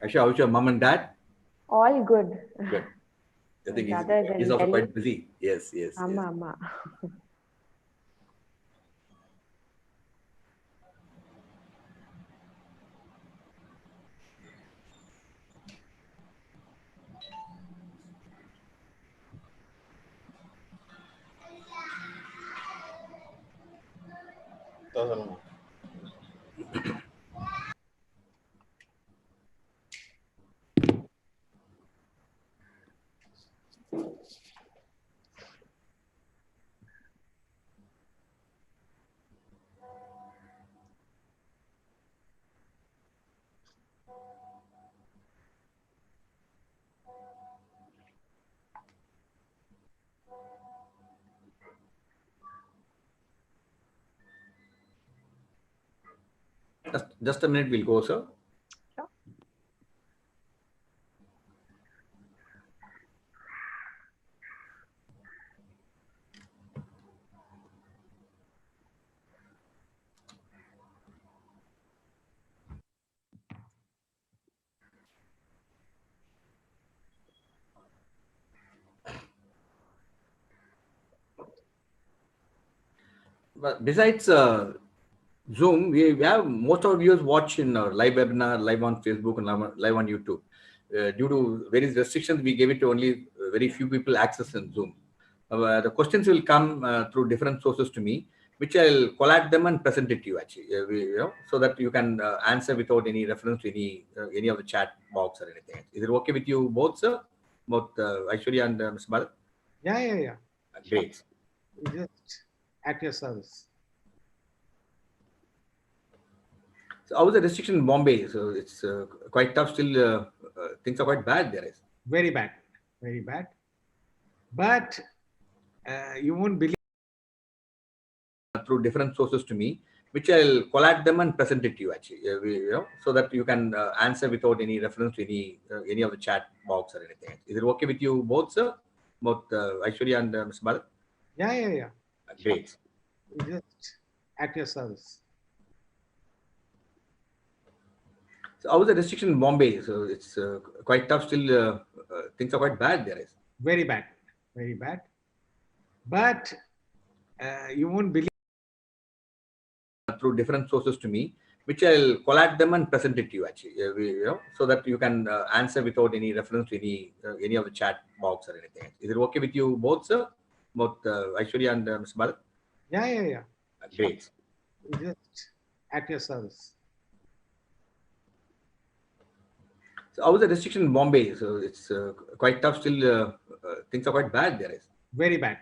Aisha, how's your mom and dad? All good. Good. I think Rather he's than also Delhi. quite busy. Yes, yes, yes. Ama. Just a minute, we'll go, sir. Sure. But besides Zoom, we have most of our viewers watch in our live webinar, live on Facebook, and live on YouTube. Due to various restrictions, we gave it to only very few people access in Zoom. The questions will come through different sources to me, which I'll collect them and present it to you actually, so that you can answer without any reference to any of the chat box or anything. Is it okay with you both, sir? Both Aishwarya and Mr. Bharat? Yeah. Great. Just at your service. So how is the restriction in Bombay? So it's quite tough still. Things are quite bad there. Very bad. Very bad. But you won't believe. Through different sources to me, which I'll collect them and present it to you actually, so that you can answer without any reference to any of the chat box or anything. Is it okay with you both, sir? Both Aishwarya and Mr. Bharat? Yeah. Great. Just at your service. So how is the restriction in Bombay? So it's quite tough still. Things are quite bad there. Very bad. Very bad. But you won't believe. Through different sources to me, which I'll collect them and present it to you actually, so that you can answer without any reference to any of the chat box or anything. Is it okay with you both, sir? Both Aishwarya and Mr. Bharat? Yeah. Great. Just at your service. So how is the restriction in Bombay? So it's quite tough still. Things are quite bad there. Very bad.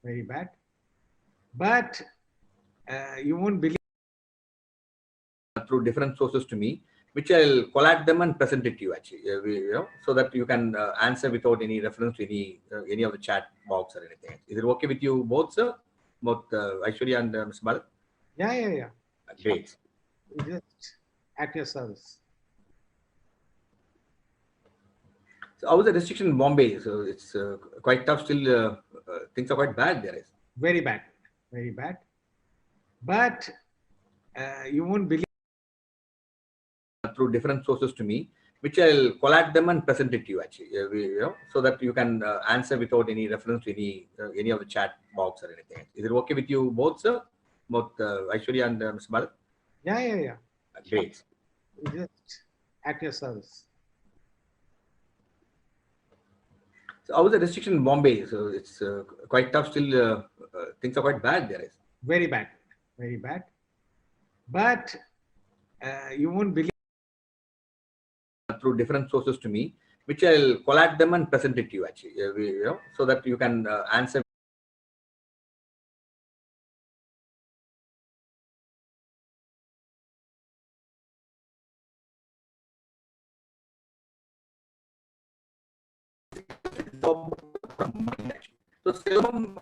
Very bad. But you won't believe. Through different sources to me, which I'll collect them and present it to you actually, so that you can answer without any reference to any of the chat box or anything. Is it okay with you both, sir? Both Aishwarya and Mr. Bharat? Yeah. Great. Just at your service. So how is the restriction in Bombay? So it's quite tough still. Things are quite bad there. Very bad. Very bad. But you won't believe. Through different sources to me, which I'll collect them and present it to you actually, so that you can answer without any reference to any of the chat box or anything. Is it okay with you both, sir? Both Aishwarya and Mr. Bharat? Yeah. Great. Just at your service. So how is the restriction in Bombay? So it's quite tough still. Things are quite bad there. Very bad. Very bad. But you won't believe. Through different sources to me, which I'll collect them and present it to you actually, so that you can answer. So Silambam,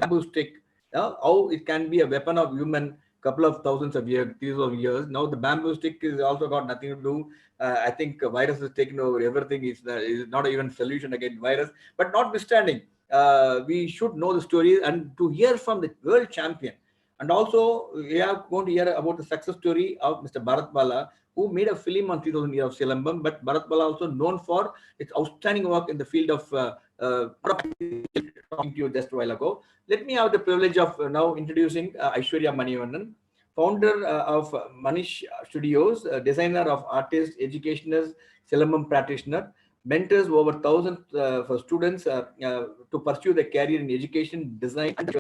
bamboo stick, how it can be a weapon of human couple of thousands of years. Now the bamboo stick is also got nothing to do. I think virus has taken over everything. Is not even solution against virus. But notwithstanding, we should know the story and to hear from the world champion And also, we are going to hear about the success story of Mr. Bharat Bala, who made a film on 3000 years of Silambam. But Bharat Bala also known for its outstanding work in the field of talking to you just a while ago. Let me have the privilege of now introducing Aishwarya Manivannan, founder of Manish Studios, designer of artists, educationers, Silambam practitioner, mentors over 1,000 for students to pursue their career in education, design, and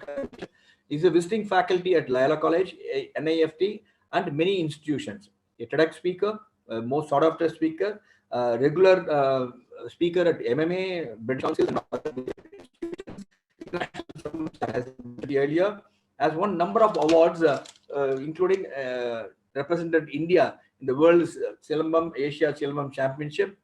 is a visiting faculty at Loyola College, NIFT, and many institutions. A TEDx speaker, most sought after speaker, regular speaker at MMA, British Council, and other institutions. As earlier, has won number of awards, including represented India in the World's Silambam Asia Silambam Championship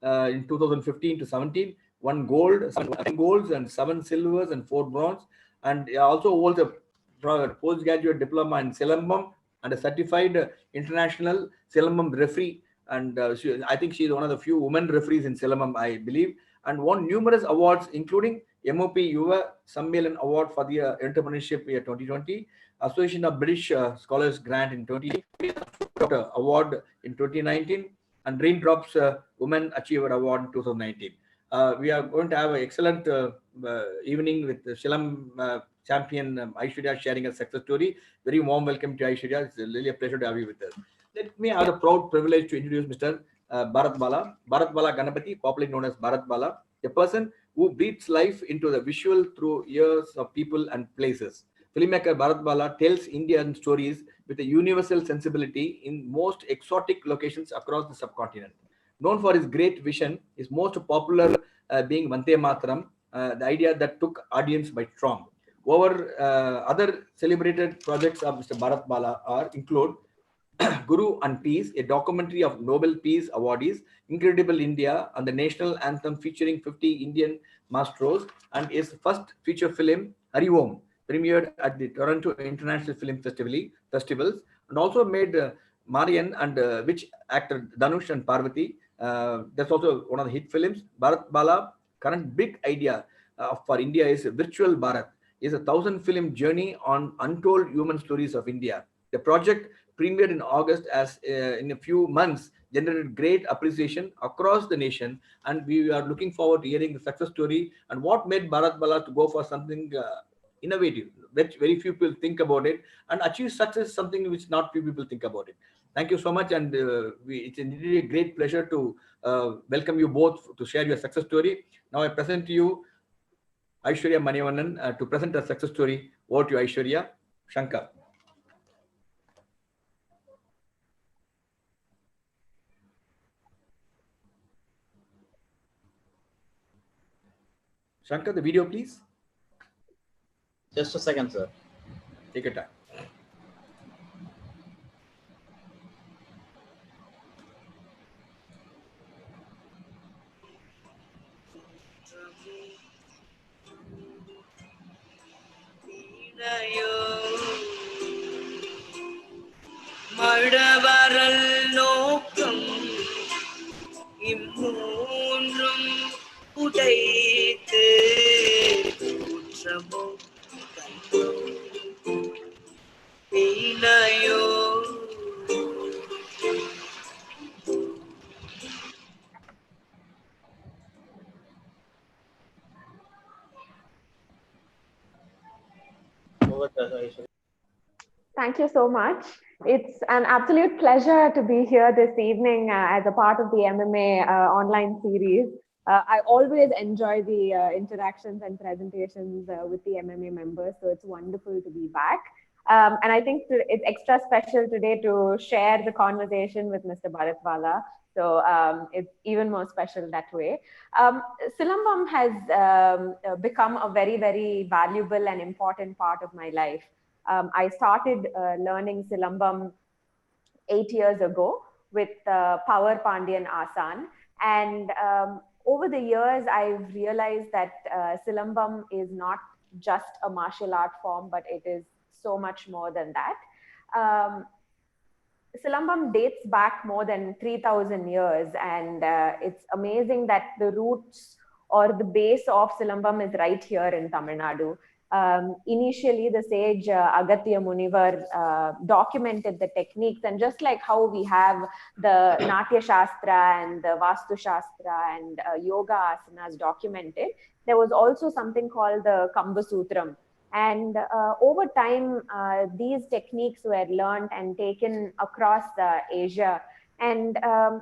in 2015 to 17, won gold, 7 golds and 7 silvers and 4 bronze, and also holds a postgraduate diploma in Silambam and a certified international Silambam referee. And I think she is one of the few women referees in Silambam, I believe, and won numerous awards, including MOP Yuva Sammelan Award for the Entrepreneurship Year 2020, Association of British Scholars Grant in 2020, Award in 2019, and Raindrops Women Achiever Award in 2019. We are going to have an excellent evening with the Shilam champion Aishwarya sharing a success story. Very warm welcome to Aishwarya. It's really a pleasure to have you with us. Let me have the proud privilege to introduce Mr. Bharat Bala. Bharat Bala Ganapati, popularly known as Bharat Bala, a person who breathes life into the visual through years of people and places. Filmmaker Bharat Bala tells Indian stories with a universal sensibility in most exotic locations across the subcontinent. Known for his great vision, his most popular being Vande Mataram, the idea that took audience by storm. Over other celebrated projects of Mr. Bharat Bala include Guru and Peace, a documentary of Nobel Peace awardees, Incredible India, and the national anthem featuring 50 Indian maestros, and his first feature film, Hari Om, premiered at the Toronto International Film Festivals, and also made Marian and which actor Dhanush and Parvati. That's also one of the hit films. Bharat Bala current big idea for India is Virtual Bharat, is a 1,000-film journey on untold human stories of India. The project premiered in August as in a few months generated great appreciation across the nation, and we are looking forward to hearing the success story and what made Bharat Bala to go for something innovative, which very few people think about it, and achieve success, something which not few people think about it. Thank you so much, and it's really a great pleasure to welcome you both to share your success story. Now I present to you Aishwarya Manivannan to present a success story. Over to you, Aishwarya. Shankar. Shankar, the video, please. Just a second, sir. Take your time. மழவரல் நோக்கம் இம்மூன்றும் உடைத்து குற்றமோ கண்டோ வீணையோ Thank you so much. It's an absolute pleasure to be here this evening as a part of the MMA online series. I always enjoy the interactions and presentations with the MMA members, so it's wonderful to be back. And I think it's extra special today to share the conversation with Mr. Bharat Bala. So it's even more special that way. Silambam has become a very, very valuable and important part of my life. I started learning Silambam 8 years ago with Power Pandian Asan. And over the years, I've realized that Silambam is not just a martial art form, but it is so much more than that. Silambam dates back more than 3,000 years. And it's amazing that the roots or the base of Silambam is right here in Tamil Nadu. Initially, the sage Agatya Munivar documented the techniques, and just like how we have the Natya Shastra and the Vastu Shastra and yoga asanas documented, there was also something called the Kamba Sutram. And over time, these techniques were learned and taken across Asia. And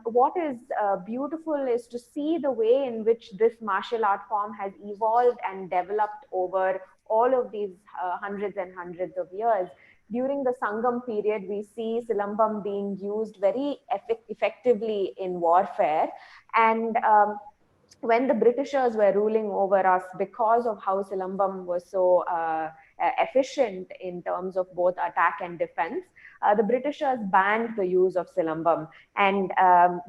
what is beautiful is to see the way in which this martial art form has evolved and developed over all of these hundreds and hundreds of years. During the Sangam period, we see Silambam being used very effectively in warfare. And when the Britishers were ruling over us, because of how Silambam was so efficient in terms of both attack and defense, the Britishers banned the use of Silambam. And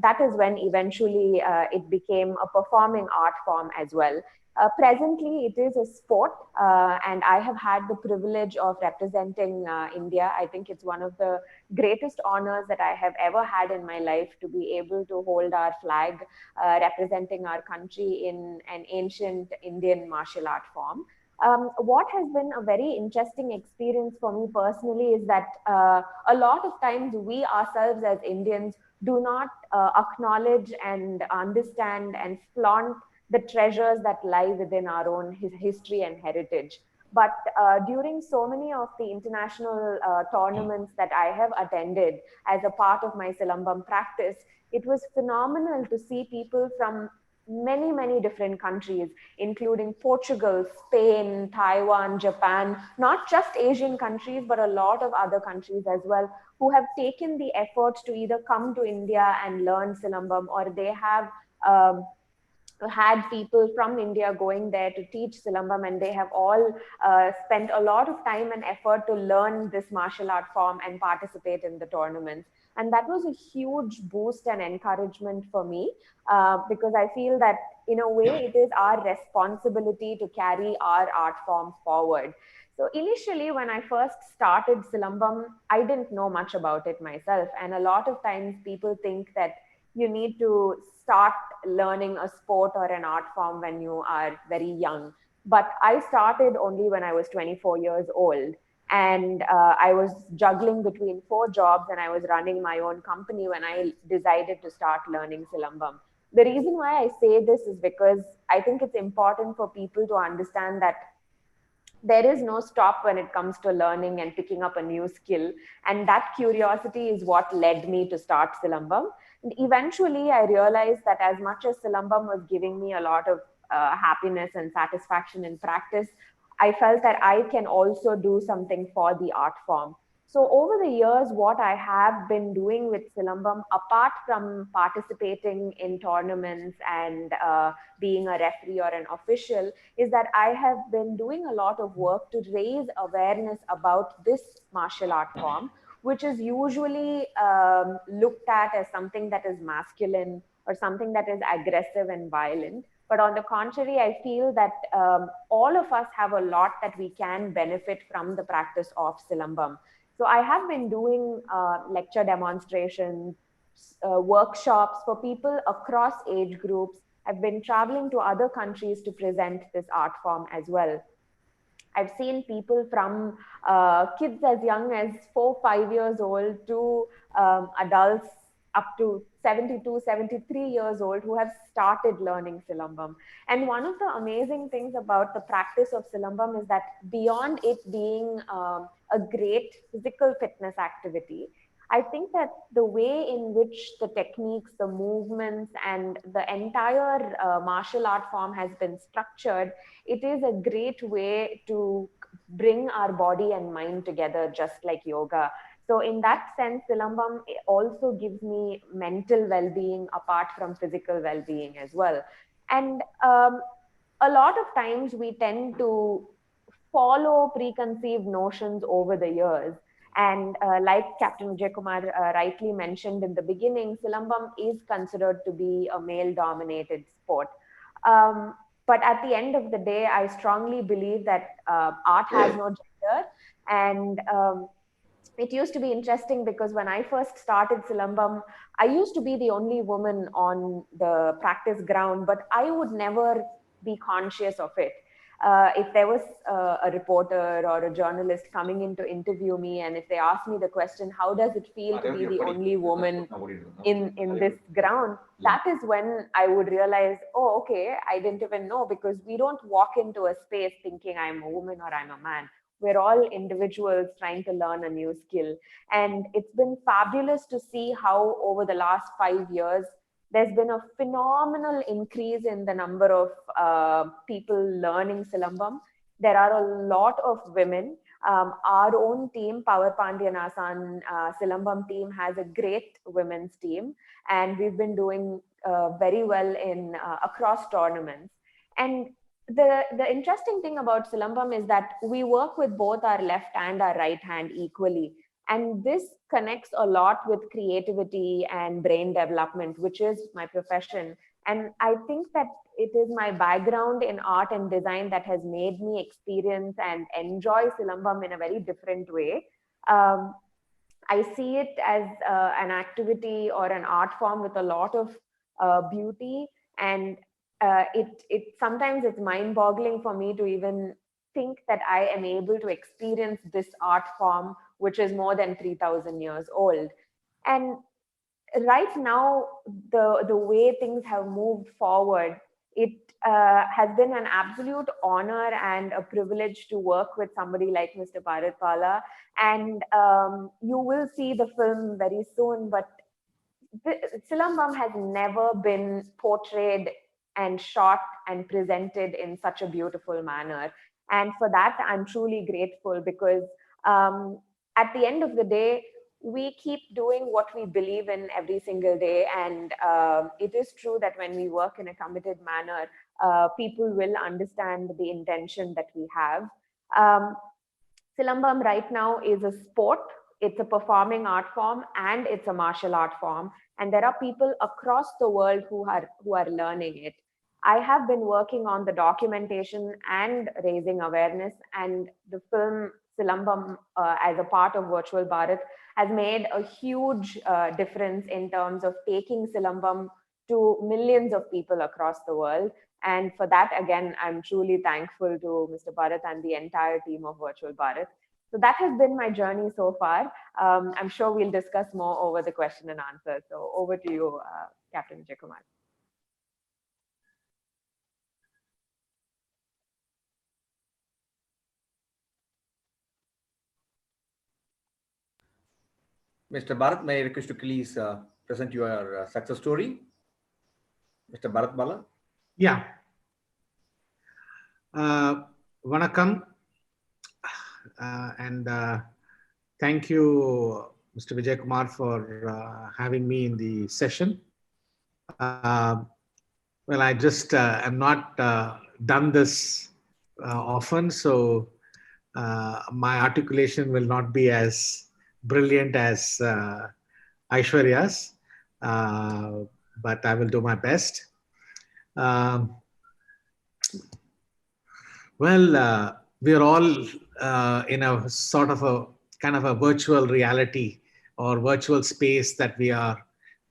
that is when eventually it became a performing art form as well. Presently, it is a sport, and I have had the privilege of representing India. I think it's one of the greatest honors that I have ever had in my life, to be able to hold our flag representing our country in an ancient Indian martial art form. What has been a very interesting experience for me personally is that a lot of times we ourselves as Indians do not acknowledge and understand and flaunt the treasures that lie within our own history and heritage. But during so many of the international tournaments that I have attended as a part of my Silambam practice, it was phenomenal to see people from many, many different countries, including Portugal, Spain, Taiwan, Japan, not just Asian countries, but a lot of other countries as well, who have taken the effort to either come to India and learn Silambam, or they have had people from India going there to teach Silambam, and they have all spent a lot of time and effort to learn this martial art form and participate in the tournaments. And that was a huge boost and encouragement for me, because I feel that in a way it is our responsibility to carry our art form forward. So initially, when I first started Silambam, I didn't know much about it myself. And a lot of times people think that you need to start learning a sport or an art form when you are very young. But I started only when I was 24 years old. And I was juggling between 4 jobs, and I was running my own company when I decided to start learning Silambam. The reason why I say this is because I think it's important for people to understand that there is no stop when it comes to learning and picking up a new skill. And that curiosity is what led me to start Silambam. And eventually, I realized that as much as Silambam was giving me a lot of happiness and satisfaction in practice, I felt that I can also do something for the art form. So over the years, what I have been doing with Silambam, apart from participating in tournaments and being a referee or an official, is that I have been doing a lot of work to raise awareness about this martial art form, which is usually looked at as something that is masculine or something that is aggressive and violent. But on the contrary, I feel that all of us have a lot that we can benefit from the practice of Silambam. So I have been doing lecture demonstrations, workshops for people across age groups. I've been traveling to other countries to present this art form as well. I've seen people from kids as young as 4, 5 years old to adults up to 72, 73 years old who have started learning Silambam. And one of the amazing things about the practice of Silambam is that beyond it being a great physical fitness activity, I think that the way in which the techniques, the movements, and the entire martial art form has been structured, it is a great way to bring our body and mind together, just like yoga. So in that sense, Silambam also gives me mental well-being apart from physical well-being as well. And a lot of times we tend to follow preconceived notions over the years. And like Captain Vijay Kumar rightly mentioned in the beginning, Silambam is considered to be a male-dominated sport. But at the end of the day, I strongly believe that art has no gender. And it used to be interesting because when I first started Silambam, I used to be the only woman on the practice ground, but I would never be conscious of it. If there was a reporter or a journalist coming in to interview me, and if they asked me the question, how does it feel to be the only woman in this ground, that is when I would realize, oh, okay, I didn't even know, because we don't walk into a space thinking I'm a woman or I'm a man. We're all individuals trying to learn a new skill. And it's been fabulous to see how over the last 5 years, there's been a phenomenal increase in the number of people learning Silambam. There are a lot of women. Our own team, Power Pandyanasan Silambam team, has a great women's team, and we've been doing very well in across tournaments. And the interesting thing about Silambam is that we work with both our left and our right hand equally. And this connects a lot with creativity and brain development, which is my profession. And I think that it is my background in art and design that has made me experience and enjoy Silambam in a very different way. I see it as an activity or an art form with a lot of beauty, and it sometimes it's mind-boggling for me to even think that I am able to experience this art form, which is more than 3,000 years old. And right now, the way things have moved forward, it has been an absolute honor and a privilege to work with somebody like Mr. Bharat Bala. And you will see the film very soon, but Silambam has never been portrayed and shot and presented in such a beautiful manner. And for that, I'm truly grateful, because at the end of the day, we keep doing what we believe in every single day. And it is true that when we work in a committed manner, people will understand the intention that we have. Silambam right now is a sport. It's a performing art form, and it's a martial art form. And there are people across the world who are learning it. I have been working on the documentation and raising awareness, and the film Silambam as a part of Virtual Bharat has made a huge difference in terms of taking Silambam to millions of people across the world. And for that, again, I'm truly thankful to Mr. Bharat and the entire team of Virtual Bharat. So that has been my journey so far. I'm sure we'll discuss more over the question and answer. So over to you, Captain Vijay Kumar. Mr. Bharat, may I request you please present your success story? Mr. Bharat Bala. Yeah. Vanakkam. And thank you, Mr. Vijay Kumar, for having me in the session. Well, I just am not done this often, so my articulation will not be as brilliant as Aishwarya's, but I will do my best. Well, we are all in a sort of a kind of a virtual reality or virtual space that we are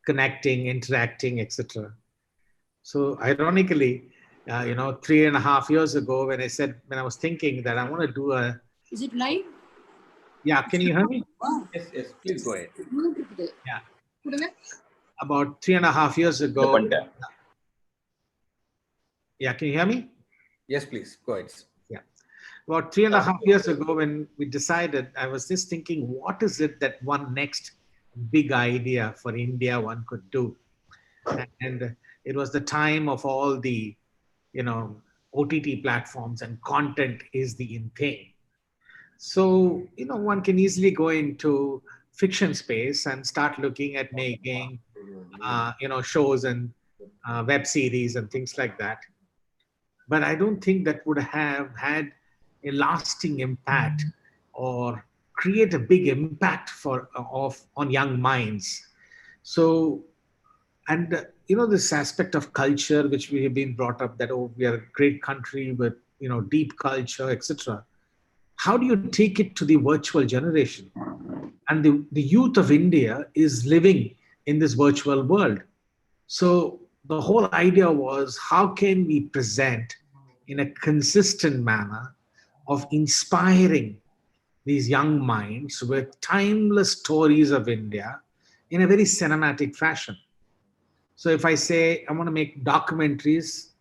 connecting, interacting, etc. So ironically, 3.5 years ago, when I was thinking that I want to do a... Is it live? Yeah, can you hear me? Yes, please go ahead. Yeah. About 3.5 years ago. Yeah, can you hear me? Yes, please, go ahead. Yeah. About 3.5 years ago, when we decided, I was just thinking, what is it that one next big idea for India one could do? And it was the time of all the, OTT platforms, and content is the in thing. So, one can easily go into fiction space and start looking at making, shows and web series and things like that. But I don't think that would have had a lasting impact or create a big impact on young minds. So, and this aspect of culture, which we have been brought up that, we are a great country with, deep culture, etc. How do you take it to the virtual generation? And the youth of India is living in this virtual world. So the whole idea was, how can we present in a consistent manner of inspiring these young minds with timeless stories of India in a very cinematic fashion. So if I say I want to make documentaries,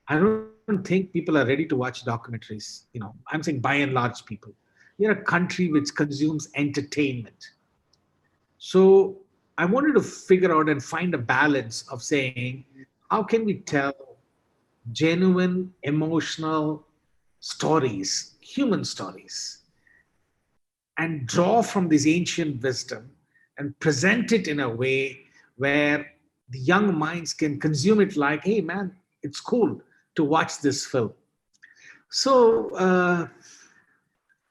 I don't think people are ready to watch documentaries. I'm saying by and large people. We are a country which consumes entertainment. So I wanted to figure out and find a balance of saying, how can we tell genuine, emotional stories, human stories, and draw from this ancient wisdom and present it in a way where the young minds can consume it like, hey man, it's cool to watch this film. So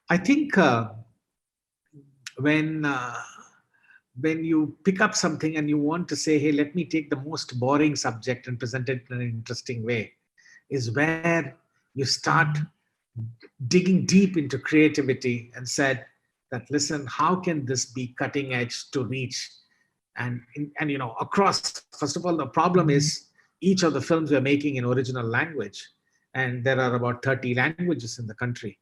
I think when when you pick up something and you want to say, hey, let me take the most boring subject and present it in an interesting way, is where you start digging deep into creativity and said that, listen, how can this be cutting edge to reach and across. First of all, the problem is each of the films we're making in original language, and there are about 30 languages in the country.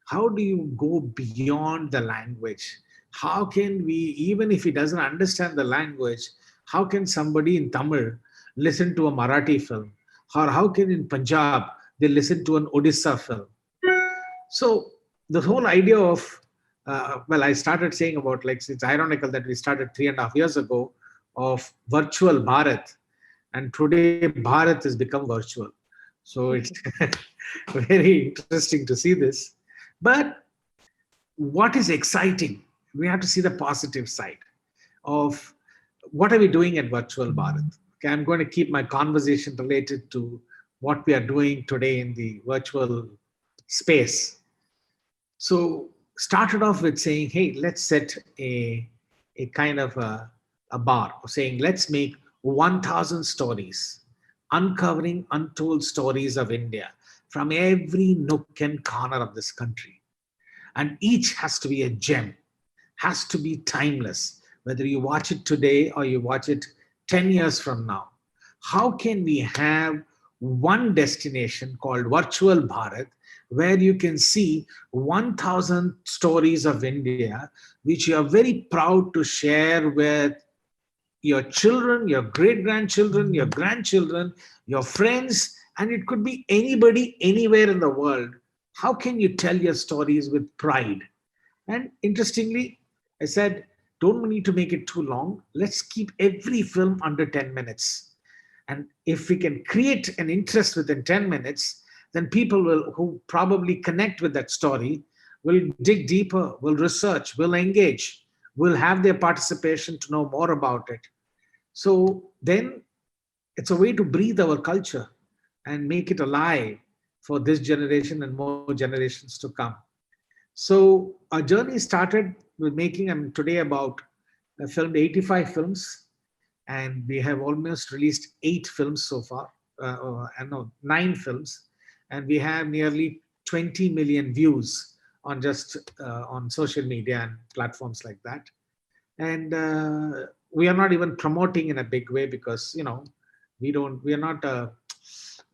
How do you go beyond the language? How can we, even if he doesn't understand the language, how can somebody in Tamil listen to a Marathi film? Or how can in Punjab they listen to an Odisha film? So the whole idea of, I started saying about, like, it's ironical that we started 3.5 years ago of virtual Bharat, and today Bharat has become virtual. So it's very interesting to see this. But what is exciting, we have to see the positive side of what are we doing at virtual Bharat. Okay, I'm going to keep my conversation related to what we are doing today in the virtual space. So started off with saying, hey, let's set a kind of a bar, saying let's make 1,000 stories, uncovering untold stories of India from every nook and corner of this country. And each has to be a gem, has to be timeless, whether you watch it today or you watch it 10 years from now. How can we have one destination called Virtual Bharat, where you can see 1,000 stories of India, which you are very proud to share with your children, your great-grandchildren, your grandchildren, your friends, and it could be anybody, anywhere in the world. How can you tell your stories with pride? And interestingly, I said, don't need to make it too long. Let's keep every film under 10 minutes. And if we can create an interest within 10 minutes, then people who probably connect with that story will dig deeper, will research, will engage, will have their participation to know more about it. So then it's a way to breathe our culture and make it alive for this generation and more generations to come. So our journey started with making, today I filmed 85 films, and we have almost released 8 films so far, 9 films, and we have nearly 20 million views on just on social media and platforms like that. And we are not even promoting in a big way because we are not a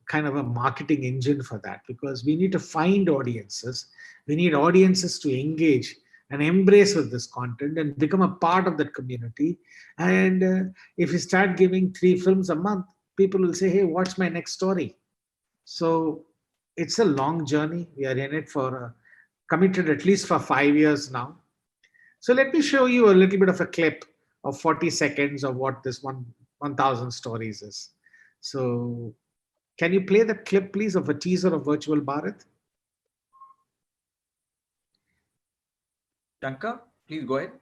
kind of a marketing engine for that, because we need to find audiences. We need audiences to engage and embrace with this content and become a part of that community. And if you start giving 3 films a month, people will say, hey, what's my next story? So it's a long journey. We are in it for committed at least for 5 years now. So let me show you a little bit of a clip of 40 seconds of what this 1,000 stories is. So can you play that clip, please, of a teaser of Virtual Bharat? Shankar, please go ahead.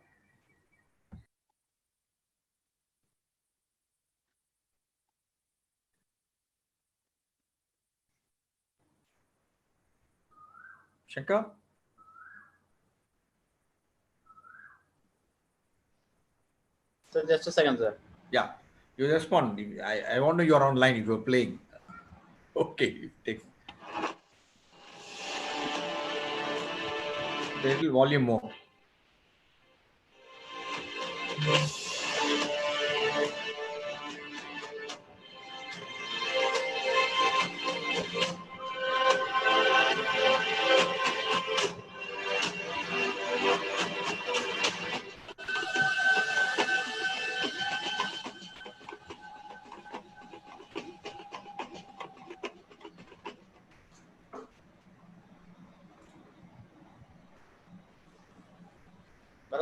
Shankar? So just a second, sir. Yeah, you respond. I want to know you're online if you're playing. Okay, take a little volume more.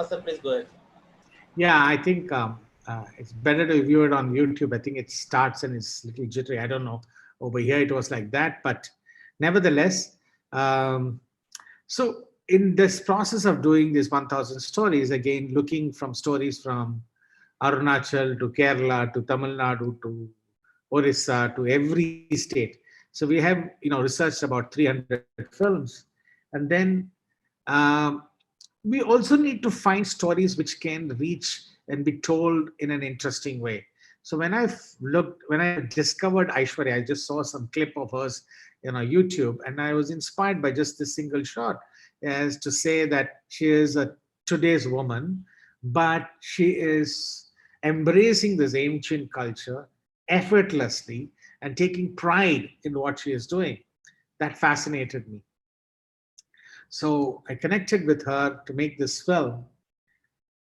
sir, please go ahead. Yeah, I think it's better to view it on YouTube. I think it starts and it's a little jittery. I don't know. Over here it was like that, but nevertheless, um, so in this process of doing these 1,000 stories, again, looking from stories from Arunachal to Kerala to Tamil Nadu to Orissa to every state. So we have, researched about 300 films. And then um, we also need to find stories which can reach and be told in an interesting way. So when I discovered Aishwarya, I just saw some clip of hers, YouTube, and I was inspired by just this single shot, as to say that she is a today's woman, but she is embracing this ancient culture effortlessly and taking pride in what she is doing. That fascinated me. So I connected with her to make this film.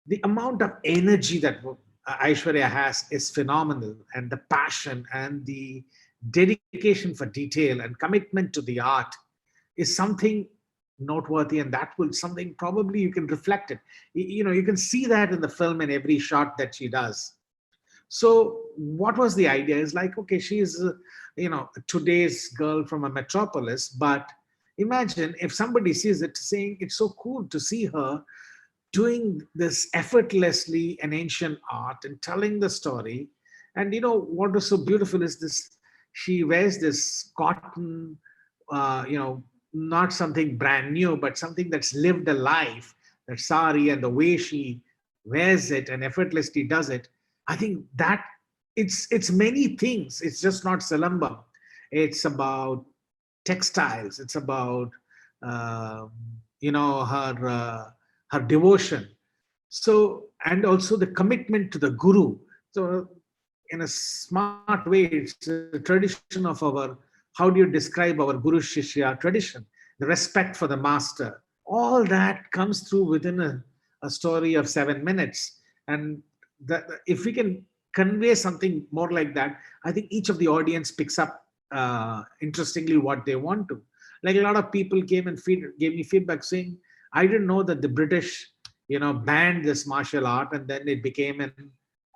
The amount of energy that Aishwarya has is phenomenal, and the passion and the dedication for detail and commitment to the art is something noteworthy, and that will something probably you can reflect it. You can see that in the film in every shot that she does. So what was the idea is like, okay, she is today's girl from a metropolis, but imagine if somebody sees it saying it's so cool to see her doing this effortlessly an ancient art and telling the story. And what was so beautiful is this: she wears this cotton, not something brand new, but something that's lived a life, that sari, and the way she wears it and effortlessly does it. I think that it's many things. It's just not Silambam. It's about textiles. It's about her devotion. So, and also the commitment to the guru. So in a smart way, it's a tradition of our, how do you describe our Guru Shishya tradition? The respect for the master. All that comes through within a story of 7 minutes. And if we can convey something more like that, I think each of the audience picks up interestingly what they want to. Like a lot of people came and gave me feedback saying, I didn't know that the British, banned this martial art, and then it became an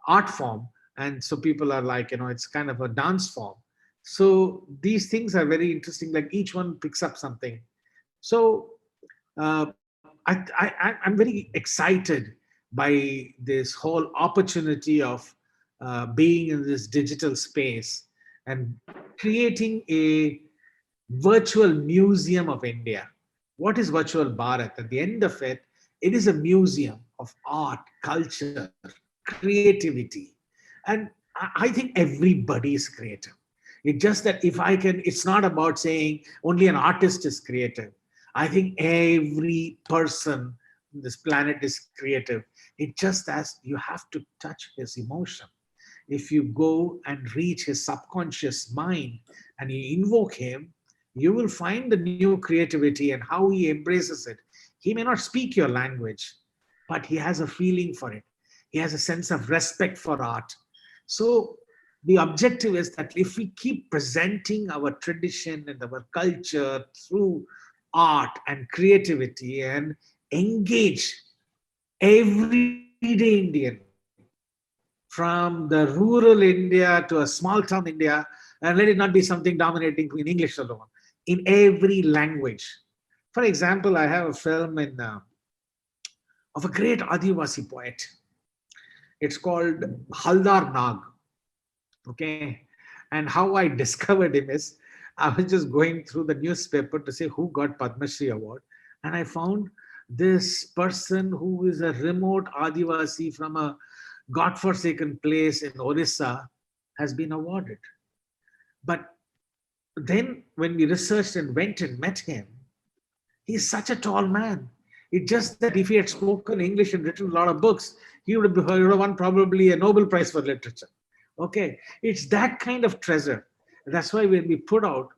art form. And so people are like, it's kind of a dance form. So these things are very interesting. Like each one picks up something. So I'm very excited by this whole opportunity of being in this digital space and creating a virtual museum of India. What is Virtual Bharat? At the end of it, it is a museum of art, culture, creativity. And I think everybody is creative. It's just that it's not about saying only an artist is creative. I think every person on this planet is creative. It just as you have to touch his emotion. If you go and reach his subconscious mind and you invoke him, you will find the new creativity and how he embraces it. He may not speak your language, but he has a feeling for it. He has a sense of respect for art. So the objective is that if we keep presenting our tradition and our culture through art and creativity and engage everyday Indian, from the rural India to a small town India, and let it not be something dominating in English alone, in every language. For example, I have a film of a great Adivasi poet. It's called Haldar Nag. Okay. And how I discovered him is, I was just going through the newspaper to see who got Padma Shri Award. And I found this person who is a remote Adivasi from a godforsaken place in Orissa has been awarded. But then when we researched and went and met him, he's such a tall man. It's just that if he had spoken English and written a lot of books, he would have won probably a Nobel Prize for Literature. Okay, it's that kind of treasure. That's why when we put out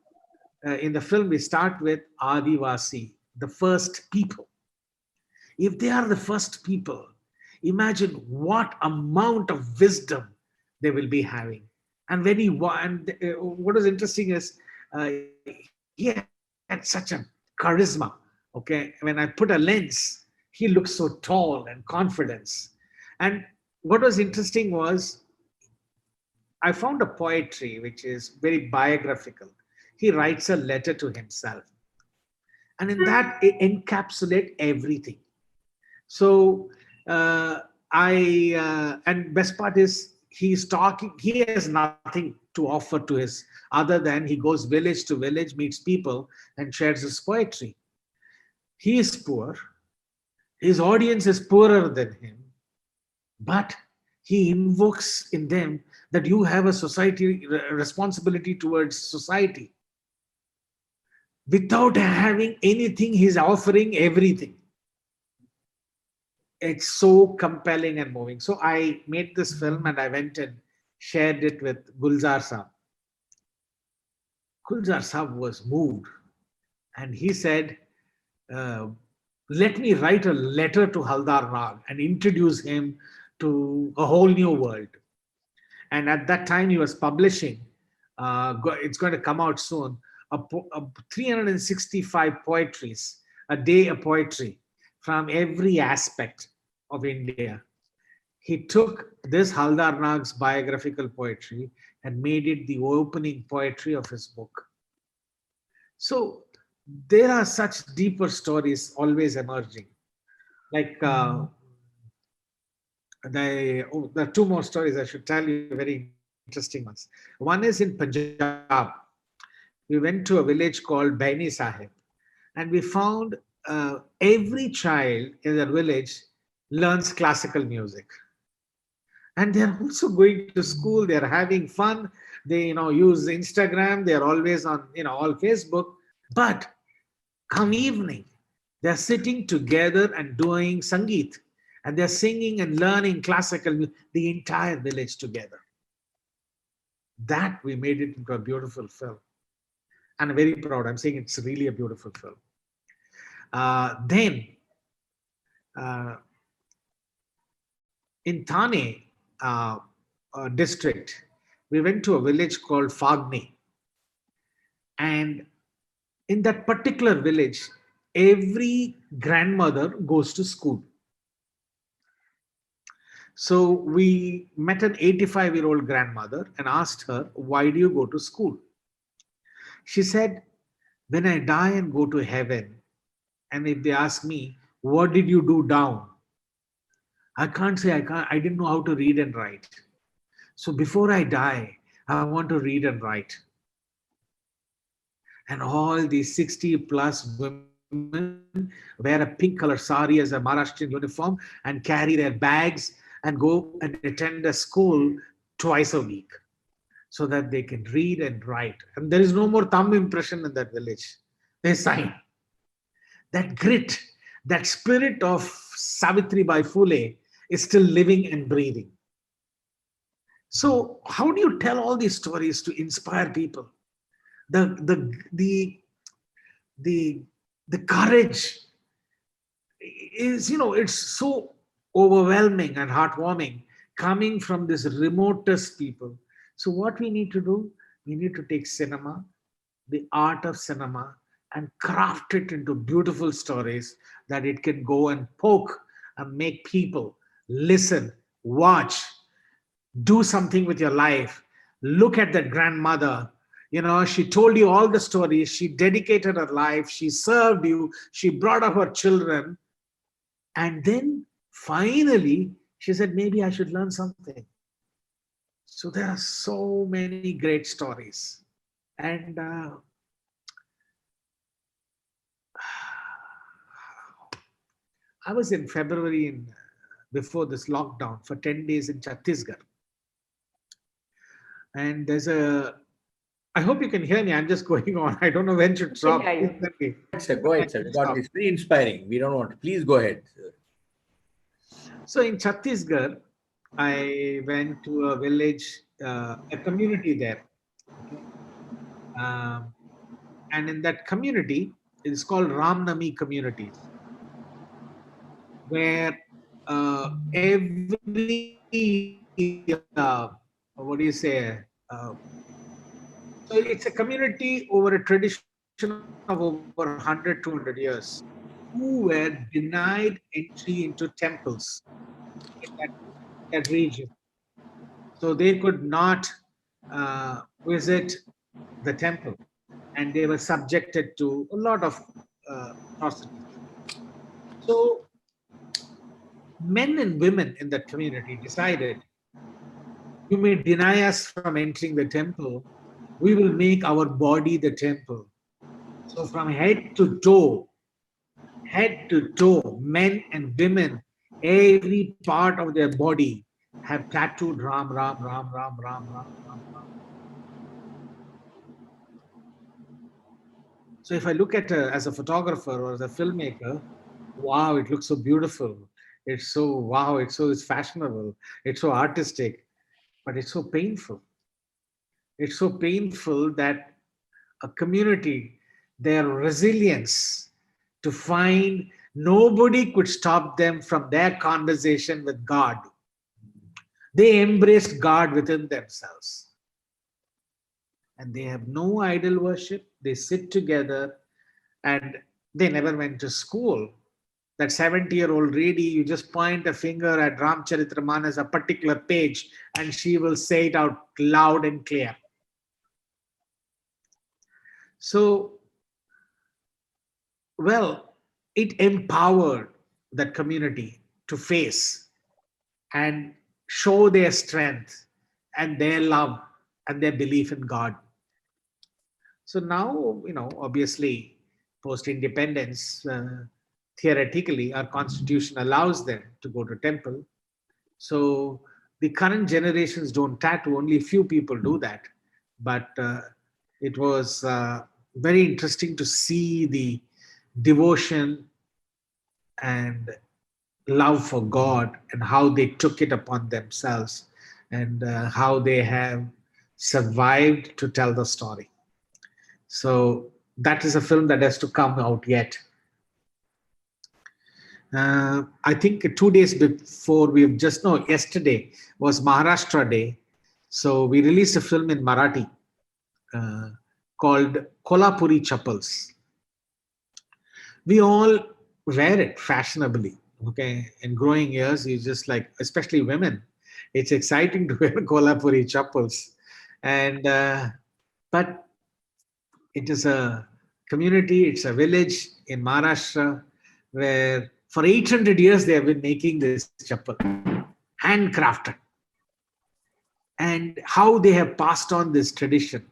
in the film, we start with Adivasi, the first people. If they are the first people, imagine what amount of wisdom they will be having. And what was interesting is he had such a charisma. Okay, when I put a lens He looked so tall and confident. And what was interesting was I found a poetry which is very biographical. He writes a letter to himself, and in that it encapsulate everything. So and best part is he's talking. He has nothing to offer to his other than he goes village to village, meets people, and shares his poetry. He is poor. His audience is poorer than him, but he invokes in them that you have a society responsibility towards society. Without having anything, he's offering everything. It's so compelling and moving. So I made this film and I went and shared it with Gulzar Saab. Gulzar Saab was moved and he said, let me write a letter to Haldar Nag and introduce him to a whole new world. And at that time he was publishing, it's going to come out soon, 365 poetries, a day of poetry from every aspect of India. He took this Haldar Nag's biographical poetry and made it the opening poetry of his book. So there are such deeper stories always emerging. Like there are two more stories I should tell you, very interesting ones. One is in Punjab. We went to a village called Baini Sahib, and we found every child in that village learns classical music. And they're also going to school, they're having fun, they use Instagram, they're always on all Facebook, but come evening, they're sitting together and doing Sangeet, and they're singing and learning classical music, the entire village together. That we made it into a beautiful film. And I'm very proud. I'm saying it's really a beautiful film. Then, in Thane district, we went to a village called Fagni. And in that particular village, every grandmother goes to school. So we met an 85-year-old grandmother and asked her, why do you go to school? She said, when I die and go to heaven, and if they ask me, what did you do down? I can't say I didn't know how to read and write. So before I die, I want to read and write. And all these 60 plus women wear a pink color sari as a Maharashtrian uniform and carry their bags and go and attend a school twice a week so that they can read and write. And there is no more thumb impression in that village. They sign. That grit, that spirit of Savitribai Phule is still living and breathing. So how do you tell all these stories to inspire people? The courage is, it's so overwhelming and heartwarming coming from this remotest people. So what we need to do, we need to take cinema, the art of cinema, and craft it into beautiful stories that it can go and poke and make people listen, watch, do something with your life. Look at that grandmother. She told you all the stories. She dedicated her life. She served you. She brought up her children. And then finally, she said, maybe I should learn something. So there are so many great stories. And I was in February before this lockdown for 10 days in Chhattisgarh. And there's I hope you can hear me. I'm just going on. I don't know when to stop. Go ahead, sir. God, it's very inspiring. We don't want to. Please go ahead, sir. So in Chhattisgarh, I went to a village, a community there. Okay? And in that community, it's called Ramnami communities, where every, what do you say? So it's a community over a tradition of over 100, 200 years. who were denied entry into temples in that region. So they could not visit the temple, and they were subjected to a lot of atrocities. So men and women in that community decided, you may deny us from entering the temple, we will make our body the temple. So from head to toe, men and women, every part of their body have tattooed Ram, Ram, Ram, Ram, Ram, Ram, Ram, Ram. So if I look at as a photographer or as a filmmaker, wow, it looks so beautiful. It's so wow, it's fashionable, it's so artistic, but it's so painful. It's so painful that a community, their resilience to find nobody could stop them from their conversation with God. They embraced God within themselves. And they have no idol worship. They sit together and they never went to school. That 70-year-old lady, you just point a finger at Ramcharitamanas, a particular page, and she will say it out loud and clear. So, well, it empowered that community to face and show their strength and their love and their belief in God. So now, obviously, post-independence, theoretically, our constitution allows them to go to temple. So the current generations don't tattoo, only a few people do that. But it was very interesting to see the devotion and love for God and how they took it upon themselves and how they have survived to tell the story. So that is a film that has to come out yet. I think 2 days before, yesterday was Maharashtra Day. So we released a film in Marathi called Kolhapuri Chappals. We all wear it fashionably. Okay, in growing years, you just like, especially women, it's exciting to wear Kolhapuri chappals. And but it is a community, it's a village in Maharashtra where for 800 years they have been making this chappal, handcrafted. And how they have passed on this tradition.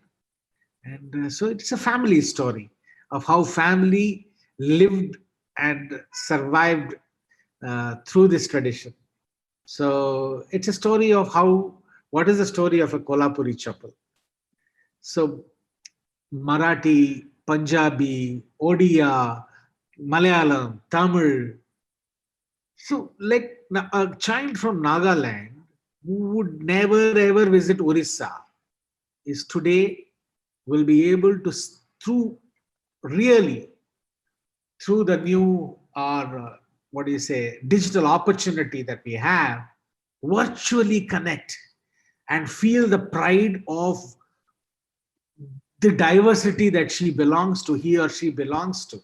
And so it's a family story of how family lived and survived through this tradition. So it's a story of what is the story of a Kolhapuri chappal? So Marathi, Punjabi, Odia, Malayalam, Tamil. So like a child from Nagaland who would never ever visit Orissa is today will be able to, through the new digital opportunity that we have, virtually connect and feel the pride of the diversity that he or she belongs to,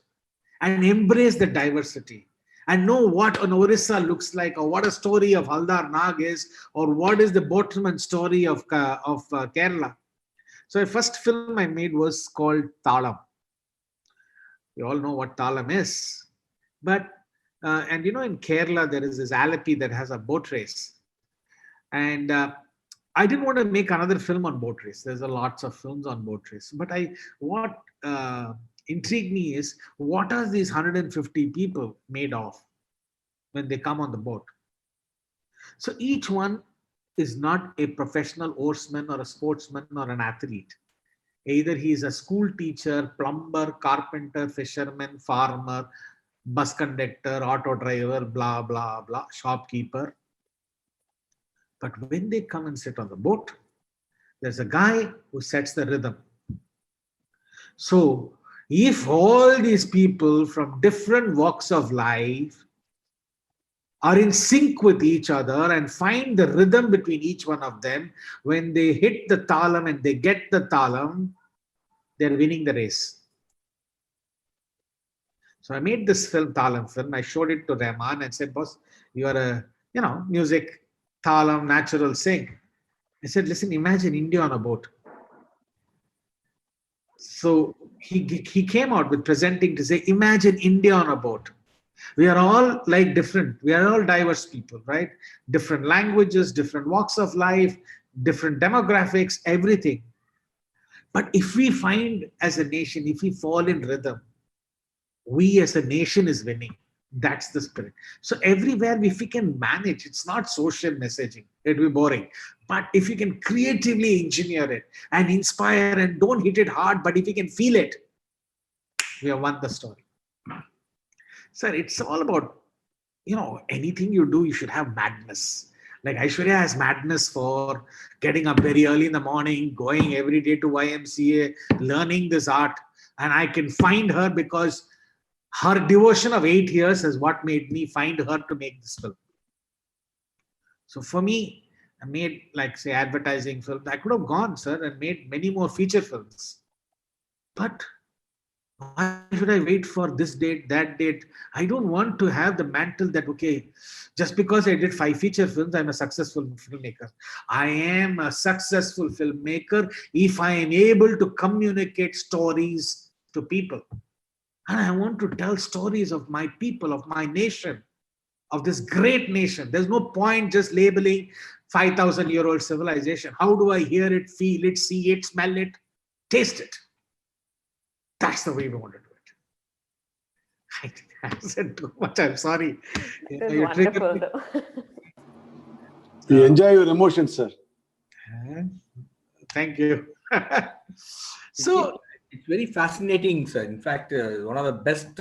and embrace the diversity and know what an Orissa looks like, or what a story of Haldar Nag is, or what is the boatman story of Kerala. So the first film I made was called Thalam. You all know what Thalam is. But, and in Kerala, there is this Alapi that has a boat race. And I didn't want to make another film on boat race. There's lots of films on boat race. But what intrigued me is, what are these 150 people made of when they come on the boat? So each one is not a professional oarsman or a sportsman or an athlete. Either he is a school teacher, plumber, carpenter, fisherman, farmer, bus conductor, auto driver, blah, blah, blah, shopkeeper. But when they come and sit on the boat, there's a guy who sets the rhythm. So if all these people from different walks of life are in sync with each other and find the rhythm between each one of them, when they hit the thalam and they get the thalam, they're winning the race. So I made this film, Thalam film. I showed it to Rahman and said, boss, you are a, music, Thalam, natural sing. I said, listen, imagine India on a boat. So he came out with presenting to say, imagine India on a boat. We are all like different. We are all diverse people, right? Different languages, different walks of life, different demographics, everything. But if we find as a nation, if we fall in rhythm, we as a nation is winning. That's the spirit. So everywhere, if we can manage, it's not social messaging, it will be boring. But if you can creatively engineer it and inspire and don't hit it hard, but if you can feel it, we have won the story. Sir, it's all about, anything you do, you should have madness. Like Aishwarya has madness for getting up very early in the morning, going every day to YMCA, learning this art. And I can find her because her devotion of 8 years is what made me find her to make this film. So for me, I made, like, say, advertising films. I could have gone, sir, and made many more feature films. But why should I wait for this date, that date? I don't want to have the mantle that, okay, just because I did 5 feature films, I'm a successful filmmaker. I am a successful filmmaker if I am able to communicate stories to people. And I want to tell stories of my people, of my nation, of this great nation. There's no point just labeling 5,000-year-old civilization. How do I hear it, feel it, see it, smell it, taste it? That's the way we want to do it. I said too much. I'm sorry. It is wonderful, though. You enjoy your emotions, sir. Thank you. So it's very fascinating, sir. In fact, one of the best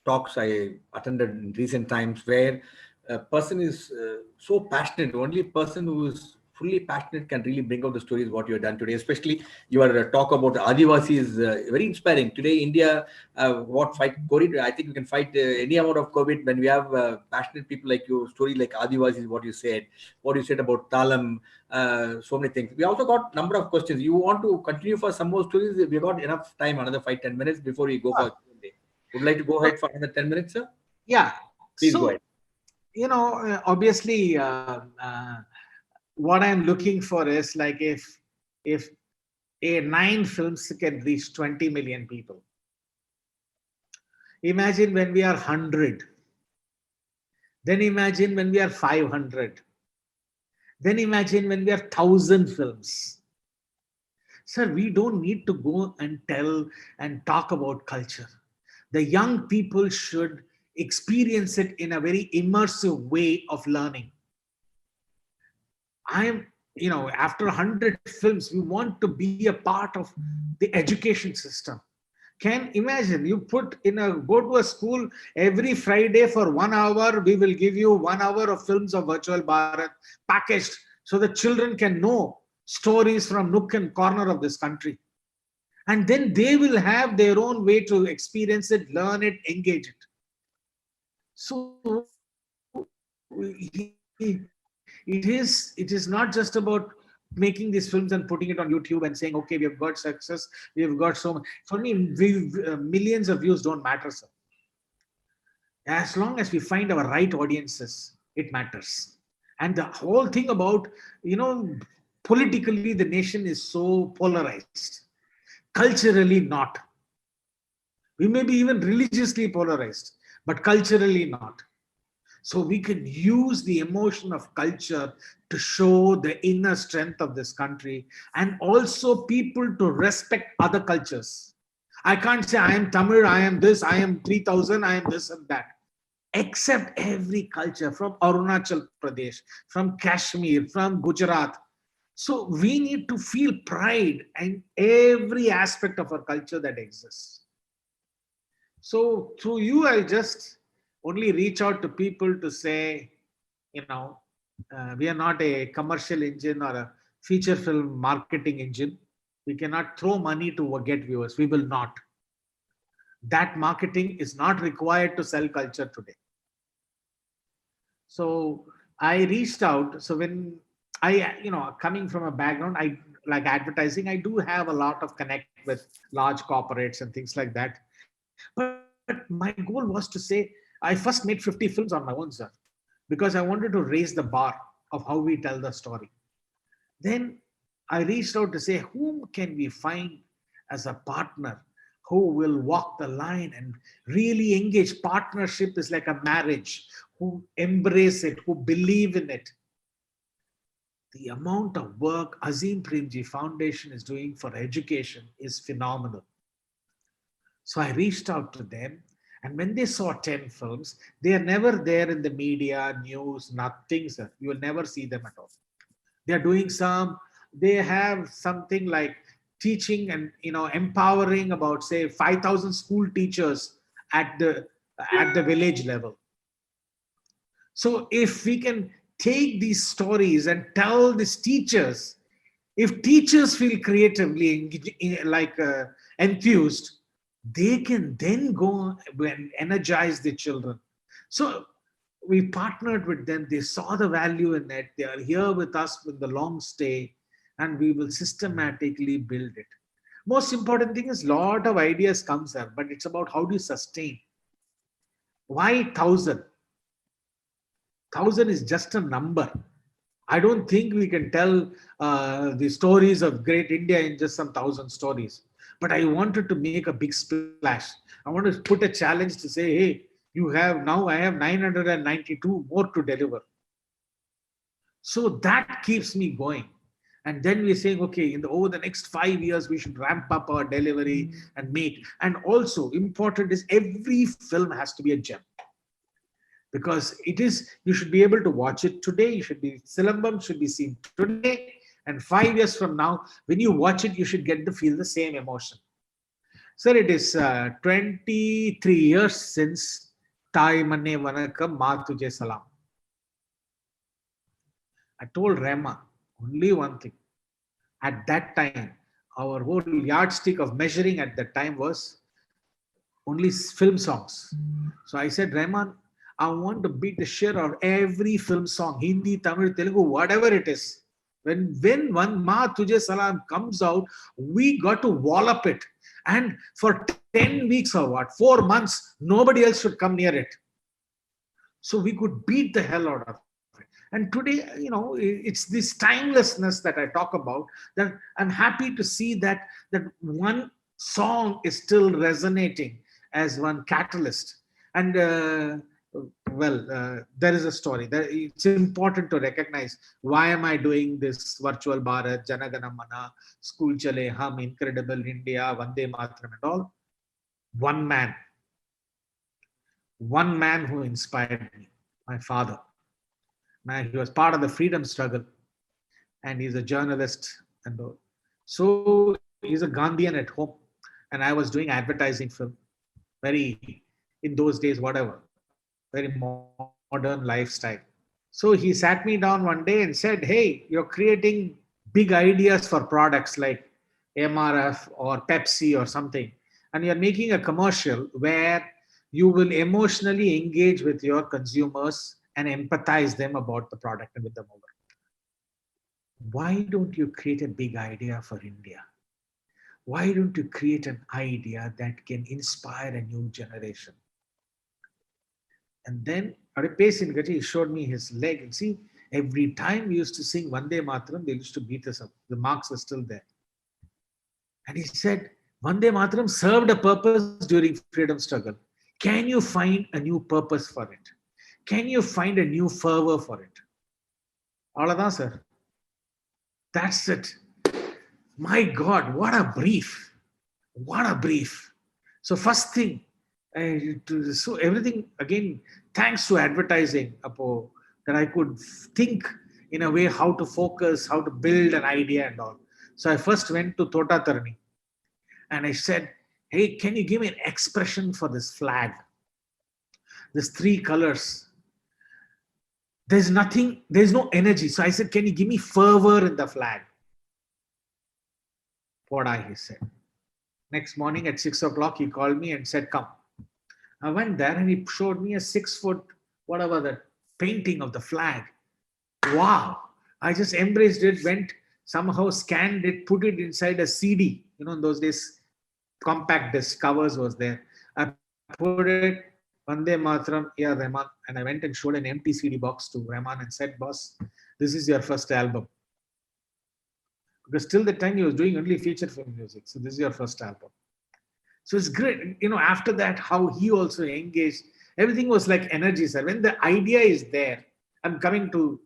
talks I attended in recent times, where a person is so passionate. Only person who is fully passionate can really bring out the stories what you have done today. Especially your talk about Adivasi is very inspiring. Today, India, fight COVID? I think we can fight any amount of COVID when we have passionate people like you. Story like Adivasi is what you said about Talam, so many things. We also got number of questions. You want to continue for some more stories? We got enough time, another 5-10 minutes before we go for Q&A. Would like to go ahead for another 10 minutes, sir? Yeah. Please go ahead. Obviously, what I'm looking for is, like, if 9 films can reach 20 million people. Imagine when we are 100. Then imagine when we are 500. Then imagine when we are 1,000 films. Sir, we don't need to go and tell and talk about culture. The young people should experience it in a very immersive way of learning. After 100 films, we want to be a part of the education system. Can imagine you go to a school every Friday for 1 hour. We will give you 1 hour of films of Virtual Bharat packaged so the children can know stories from nook and corner of this country. And then they will have their own way to experience it, learn it, engage it. So it is not just about making these films and putting it on YouTube and saying, okay, we have got success, we have got so much. For me, millions of views don't matter, sir. As long as we find our right audiences, it matters. And the whole thing about, politically, the nation is so polarized. Culturally, not. We may be even religiously polarized, but culturally, not. So we can use the emotion of culture to show the inner strength of this country, and also people to respect other cultures. I can't say I am Tamil, I am this, I am 3,000, I am this and that. Accept every culture from Arunachal Pradesh, from Kashmir, from Gujarat. So we need to feel pride in every aspect of our culture that exists. So through you, I'll just only reach out to people to say, we are not a commercial engine or a feature film marketing engine. We cannot throw money to get viewers. We will not. That marketing is not required to sell culture today. So I reached out. So when coming from a background, I like advertising, I do have a lot of connect with large corporates and things like that. But my goal was to say, I first made 50 films on my own, sir, because I wanted to raise the bar of how we tell the story. Then I reached out to say, whom can we find as a partner who will walk the line and really engage? Partnership is like a marriage, who embrace it, who believe in it. The amount of work Azim Premji Foundation is doing for education is phenomenal. So I reached out to them, and when they saw 10 films, they are never there in the media, news, nothing, sir. You will never see them at all. They are doing they have something like teaching and empowering about, say, 5,000 school teachers at the village level. So if we can take these stories and tell these teachers, if teachers feel creatively enthused, they can then go and energize the children. So we partnered with them. They saw the value in it. They are here with us with the long stay, and we will systematically build it. Most important thing is, lot of ideas comes there, but it's about how do you sustain. Why 1,000? 1,000 is just a number. I don't think we can tell the stories of great India in just some 1,000 stories. But I wanted to make a big splash. I want to put a challenge to say, hey, I have 992 more to deliver. So that keeps me going. And then we're saying, okay, over the next 5 years, we should ramp up our delivery and make. And also important is every film has to be a gem. Because you should be able to watch it today. Silambam should be seen today. And 5 years from now, when you watch it, you should feel the same emotion. Sir, it is 23 years since Thai Manne Vanakkam Ma Tujhe Salam. I told Rema only one thing. At that time, our whole yardstick of measuring at that time was only film songs. So I said, Rahman, I want to beat the shit out of every film song, Hindi, Tamil, Telugu, whatever it is. When one Ma Tujhe Salam comes out, we got to wallop it. And for 10 weeks or 4 months, nobody else should come near it. So we could beat the hell out of it. And today, it's this timelessness that I talk about, that I'm happy to see that one song is still resonating as one catalyst. And there is a story. It's important to recognize, why am I doing this Virtual Bharat, Janagana Mana, School Chale Hum, Incredible India, Vande Mataram and all? One man who inspired me, my father. He was part of the freedom struggle, and he's a journalist and all. So he's a Gandhian at home, and I was doing advertising film, very, in those days, whatever, very modern lifestyle. So he sat me down one day and said, hey, you're creating big ideas for products like MRF or Pepsi or something, and you're making a commercial where you will emotionally engage with your consumers and empathize them about the product and with them over. Why don't you create a big idea for India? Why don't you create an idea that can inspire a new generation? And then he showed me his leg. And see, every time we used to sing Vande Mataram, they used to beat us up. The marks were still there. And he said, Vande Mataram served a purpose during freedom struggle. Can you find a new purpose for it? Can you find a new fervor for it? All sir. That's it. My God, what a brief. What a brief. So first thing, so everything, again, thanks to advertising, Apo, that I could think in a way how to focus, how to build an idea and all. So I first went to Tota Tarani and I said, hey, can you give me an expression for this flag? There's 3 colors. There's no energy. So I said, can you give me fervor in the flag? He said. Next morning at 6 o'clock, he called me and said, come. I went there and he showed me a 6-foot, whatever, the painting of the flag. Wow. I just embraced it, went, somehow scanned it, put it inside a CD. In those days, compact disc covers was there. I put it, Vande Mataram, yeah, Rahman, and I went and showed an empty CD box to Rahman and said, boss, this is your first album. Because till the time he was doing only feature film music. So this is your first album. So it's great. After that, how he also engaged, everything was like energy, sir. When the idea is there, I'm coming to,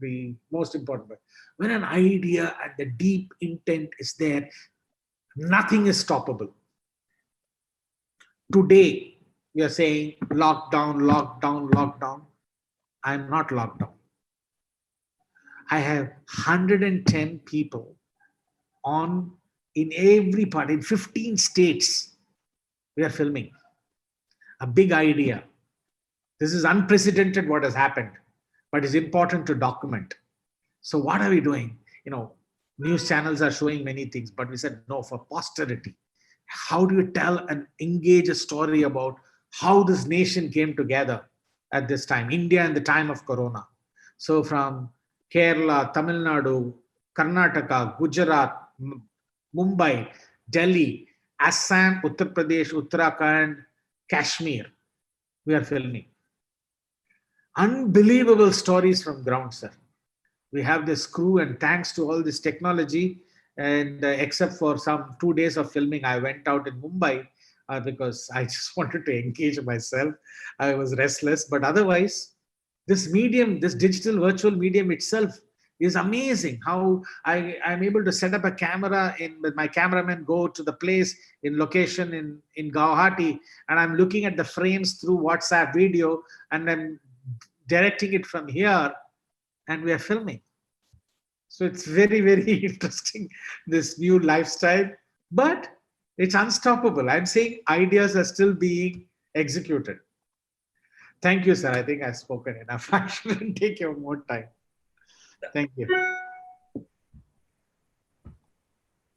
the most important part. When an idea and the deep intent is there, nothing is stoppable. Today, we are saying lockdown, lockdown, lockdown. I'm not locked down. I have 110 people in every part, in 15 states. We are filming a big idea. This is unprecedented what has happened, but it's important to document. So what are we doing? News channels are showing many things, but we said no, for posterity. How do you tell and engage a story about how this nation came together at this time, India in the time of Corona? So from Kerala, Tamil Nadu, Karnataka, Gujarat, Mumbai, Delhi, Assam, Uttar Pradesh, Uttarakhand, Kashmir, we are filming. Unbelievable stories from ground, sir. We have this crew, and thanks to all this technology, and except for some 2 days of filming, I went out in Mumbai because I just wanted to engage myself. I was restless, but otherwise, this medium, this digital virtual medium itself is amazing. How I'm able to set up a camera with my cameraman, go to the place in location in Guwahati, and I'm looking at the frames through WhatsApp video, and I'm directing it from here, and we are filming. So it's very, very interesting, this new lifestyle, but it's unstoppable. I'm saying ideas are still being executed. Thank you, sir. I think I've spoken enough. I shouldn't take your more time. Thank you.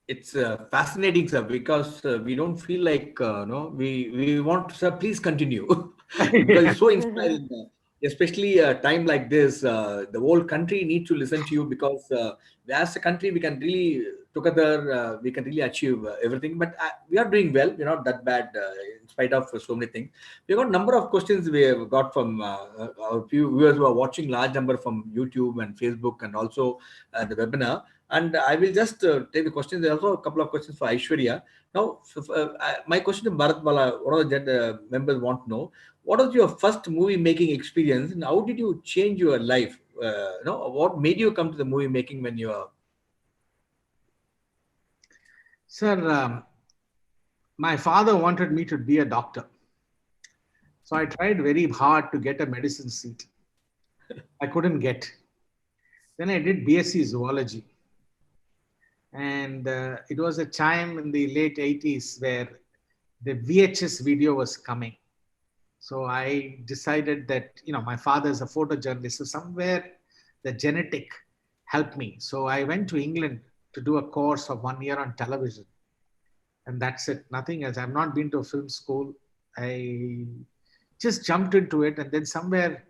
It's fascinating, sir, because we don't feel like, we want to, sir, please continue. Because it's so inspiring. Especially a time like this, the whole country needs to listen to you, because as a country, we can really together, we can really achieve everything. But we are doing well. We're not that bad in spite of so many things. We got a number of questions we have got from our few viewers who are watching, large number from YouTube and Facebook, and also the webinar. And I will just take the questions. There are also a couple of questions for Aishwarya. Now, my question to Bharat Bala, one of the members want to know, what was your first movie making experience, and how did you change your life? What made you come to the movie making when you are? Sir, my father wanted me to be a doctor. So I tried very hard to get a medicine seat. I couldn't get. Then I did BSc Zoology. And it was a time in the late 80s where the VHS video was coming. So I decided that, my father is a photojournalist. So somewhere the genetic helped me. So I went to England to do a course of 1 year on television. And that's it. Nothing else. I've not been to a film school. I just jumped into it. And then somewhere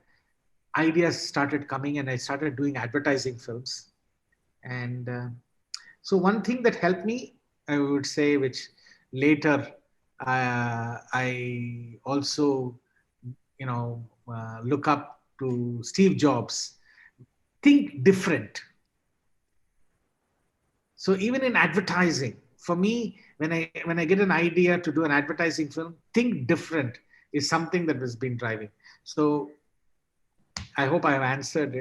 ideas started coming, and I started doing advertising films. And so one thing that helped me, I would say, which later I also, look up to Steve Jobs, think different. So even in advertising, for me, when I get an idea to do an advertising film, think different is something that has been driving. So I hope I have answered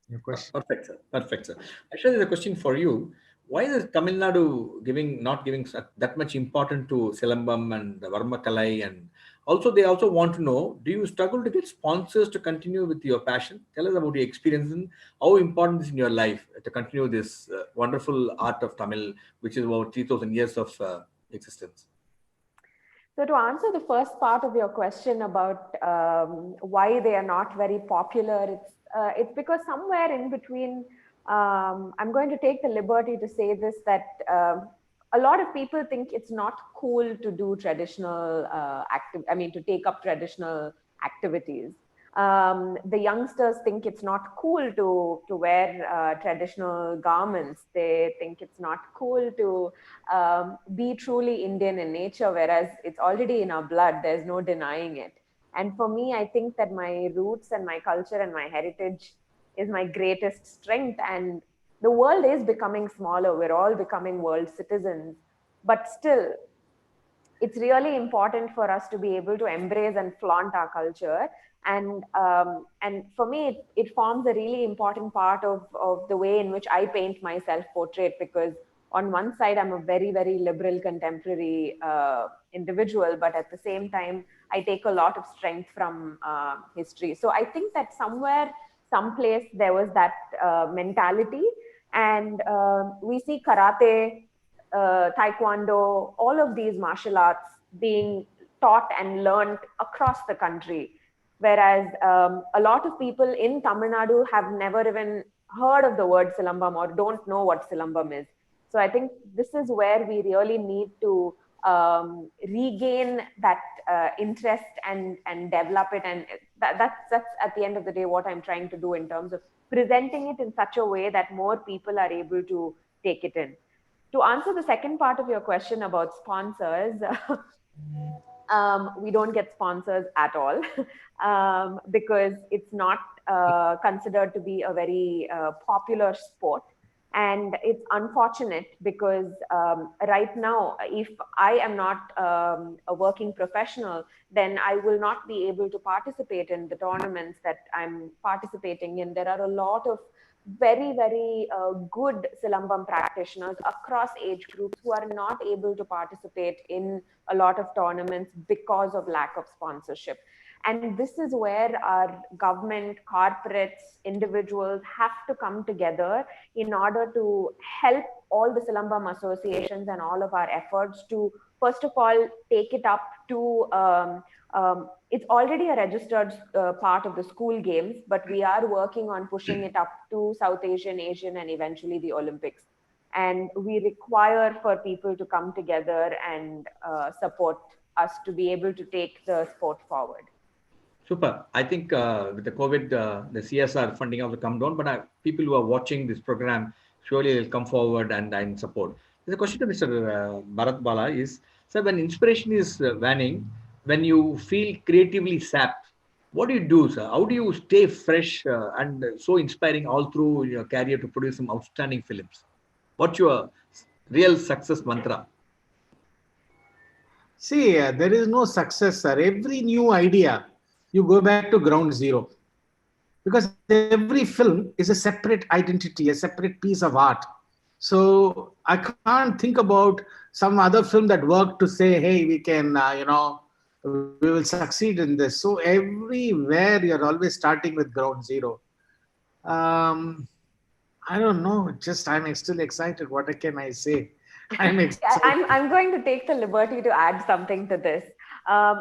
your question. Perfect, sir. Perfect, sir. Actually, there's a question for you. Why is Tamil Nadu not giving that much importance to Silambam and the Varma Kalai? And also, they also want to know, do you struggle to get sponsors to continue with your passion? Tell us about your experience and how important it is in your life to continue this wonderful art of Tamil, which is about 3,000 years of existence. So to answer the first part of your question about why they are not very popular, it's because somewhere in between, I'm going to take the liberty to say this, that a lot of people think it's not cool to do traditional to take up traditional activities. The youngsters think it's not cool to wear traditional garments. They think it's not cool to be truly Indian in nature, whereas it's already in our blood. There's no denying it. And for me, I think that my roots and my culture and my heritage is my greatest strength. And the world is becoming smaller. We're all becoming world citizens. But still, it's really important for us to be able to embrace and flaunt our culture. And for me, it forms a really important part of the way in which I paint my self-portrait, because on one side, I'm a very, very liberal contemporary individual, but at the same time, I take a lot of strength from history. So I think that somewhere, someplace, there was that mentality. And we see karate, taekwondo, all of these martial arts being taught and learned across the country. Whereas a lot of people in Tamil Nadu have never even heard of the word Silambam or don't know what Silambam is. So I think this is where we really need to regain that interest and develop it. And that's at the end of the day what I'm trying to do in terms of presenting it in such a way that more people are able to take it in. To answer the second part of your question about sponsors, we don't get sponsors at all because it's not considered to be a very popular sport. And it's unfortunate because right now, if I am not a working professional, then I will not be able to participate in the tournaments that I'm participating in. There are a lot of very, very good Silambam practitioners across age groups who are not able to participate in a lot of tournaments because of lack of sponsorship. And this is where our government, corporates, individuals have to come together in order to help all the Silambam associations and all of our efforts to, first of all, take it up to, it's already a registered part of the school games, but we are working on pushing it up to South Asian, Asian, and eventually the Olympics. And we require for people to come together and support us to be able to take the sport forward. Super. I think with the COVID, the CSR funding will come down, but people who are watching this program surely will come forward and support. The question to Mr. Bharat Bala is, sir, when inspiration is waning, when you feel creatively sapped, what do you do, sir? How do you stay fresh and so inspiring all through your career to produce some outstanding films? What's your real success mantra? See, there is no success, sir. Every new idea, you go back to ground zero. Because every film is a separate identity, a separate piece of art. So I can't think about some other film that worked to say, hey, we can, we will succeed in this. So everywhere you're always starting with ground zero. I don't know. Just I'm still excited. What can I say? I'm excited. I'm going to take the liberty to add something to this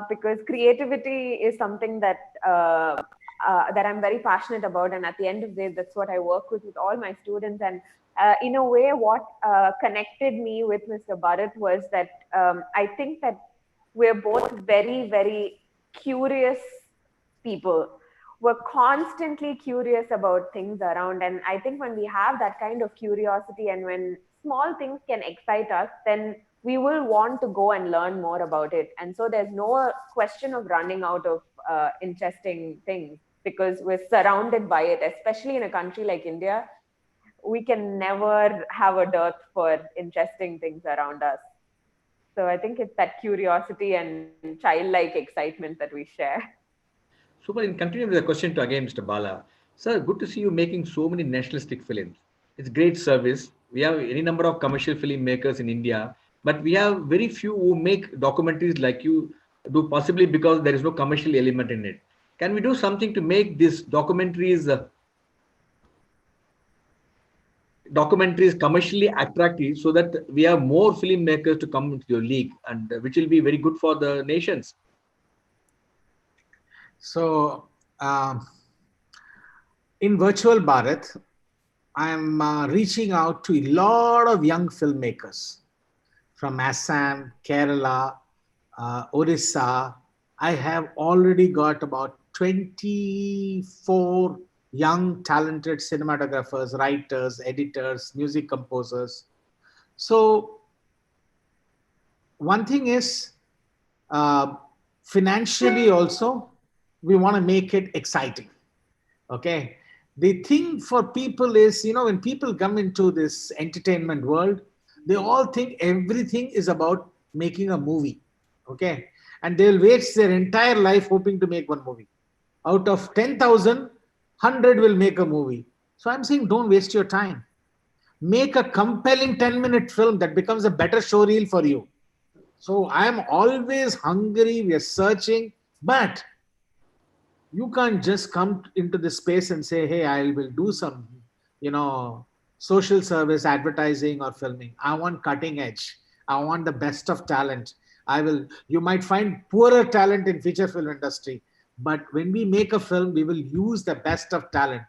because creativity is something that that I'm very passionate about, and at the end of the day, that's what I work with all my students. And in a way, what connected me with Mr. Bharat was that I think that we're both very, very curious people. We're constantly curious about things around, and I think when we have that kind of curiosity and when small things can excite us, then we will want to go and learn more about it. And so there's no question of running out of interesting things because we're surrounded by it, especially in a country like India. We can never have a dearth for interesting things around us. So I think it's that curiosity and childlike excitement that we share. Super. In continuing with the question to again, Mr. Bala, sir, good to see you making so many nationalistic films. It's great service. We have any number of commercial filmmakers in India, but we have very few who make documentaries like you do, possibly because there is no commercial element in it. Can we do something to make these documentaries commercially attractive so that we have more filmmakers to come into your league, and which will be very good for the nations? So, in Virtual Bharat, I'm reaching out to a lot of young filmmakers from Assam, Kerala, Orissa. I have already got about 24 young, talented cinematographers, writers, editors, music composers. So one thing is, financially also, we want to make it exciting. Okay. The thing for people is, when people come into this entertainment world, they all think everything is about making a movie. Okay. And they'll waste their entire life hoping to make one movie. Out of 10,000, 100 will make a movie. So I'm saying, don't waste your time. Make a compelling 10-minute film that becomes a better showreel for you. So I'm always hungry. We are searching, but you can't just come into this space and say, hey, I will do some, social service, advertising or filming. I want cutting edge. I want the best of talent. You might find poorer talent in feature film industry, but when we make a film, we will use the best of talent.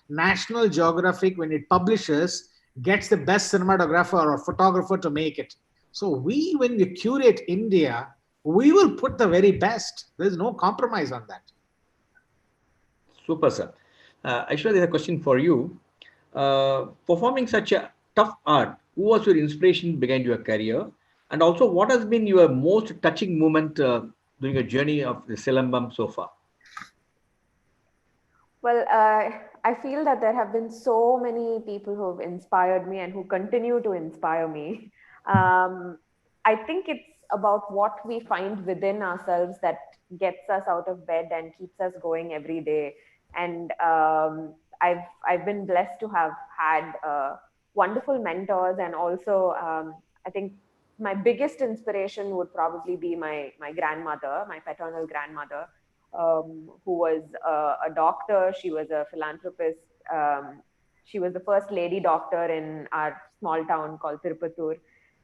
National Geographic, when it publishes, gets the best cinematographer or photographer to make it. So when we curate India, we will put the very best. There's no compromise on that. Super, sir. Aishwarya, there's a question for you. Performing such a tough art, who was your inspiration behind your career? And also, what has been your most touching moment during your journey of the Silambam so far? Well, I feel that there have been so many people who have inspired me and who continue to inspire me. I think it's about what we find within ourselves that gets us out of bed and keeps us going every day. And I've been blessed to have had wonderful mentors, and also I think my biggest inspiration would probably be my grandmother, my paternal grandmother, who was a doctor. She was a philanthropist. She was the first lady doctor in our small town called Tirupatur.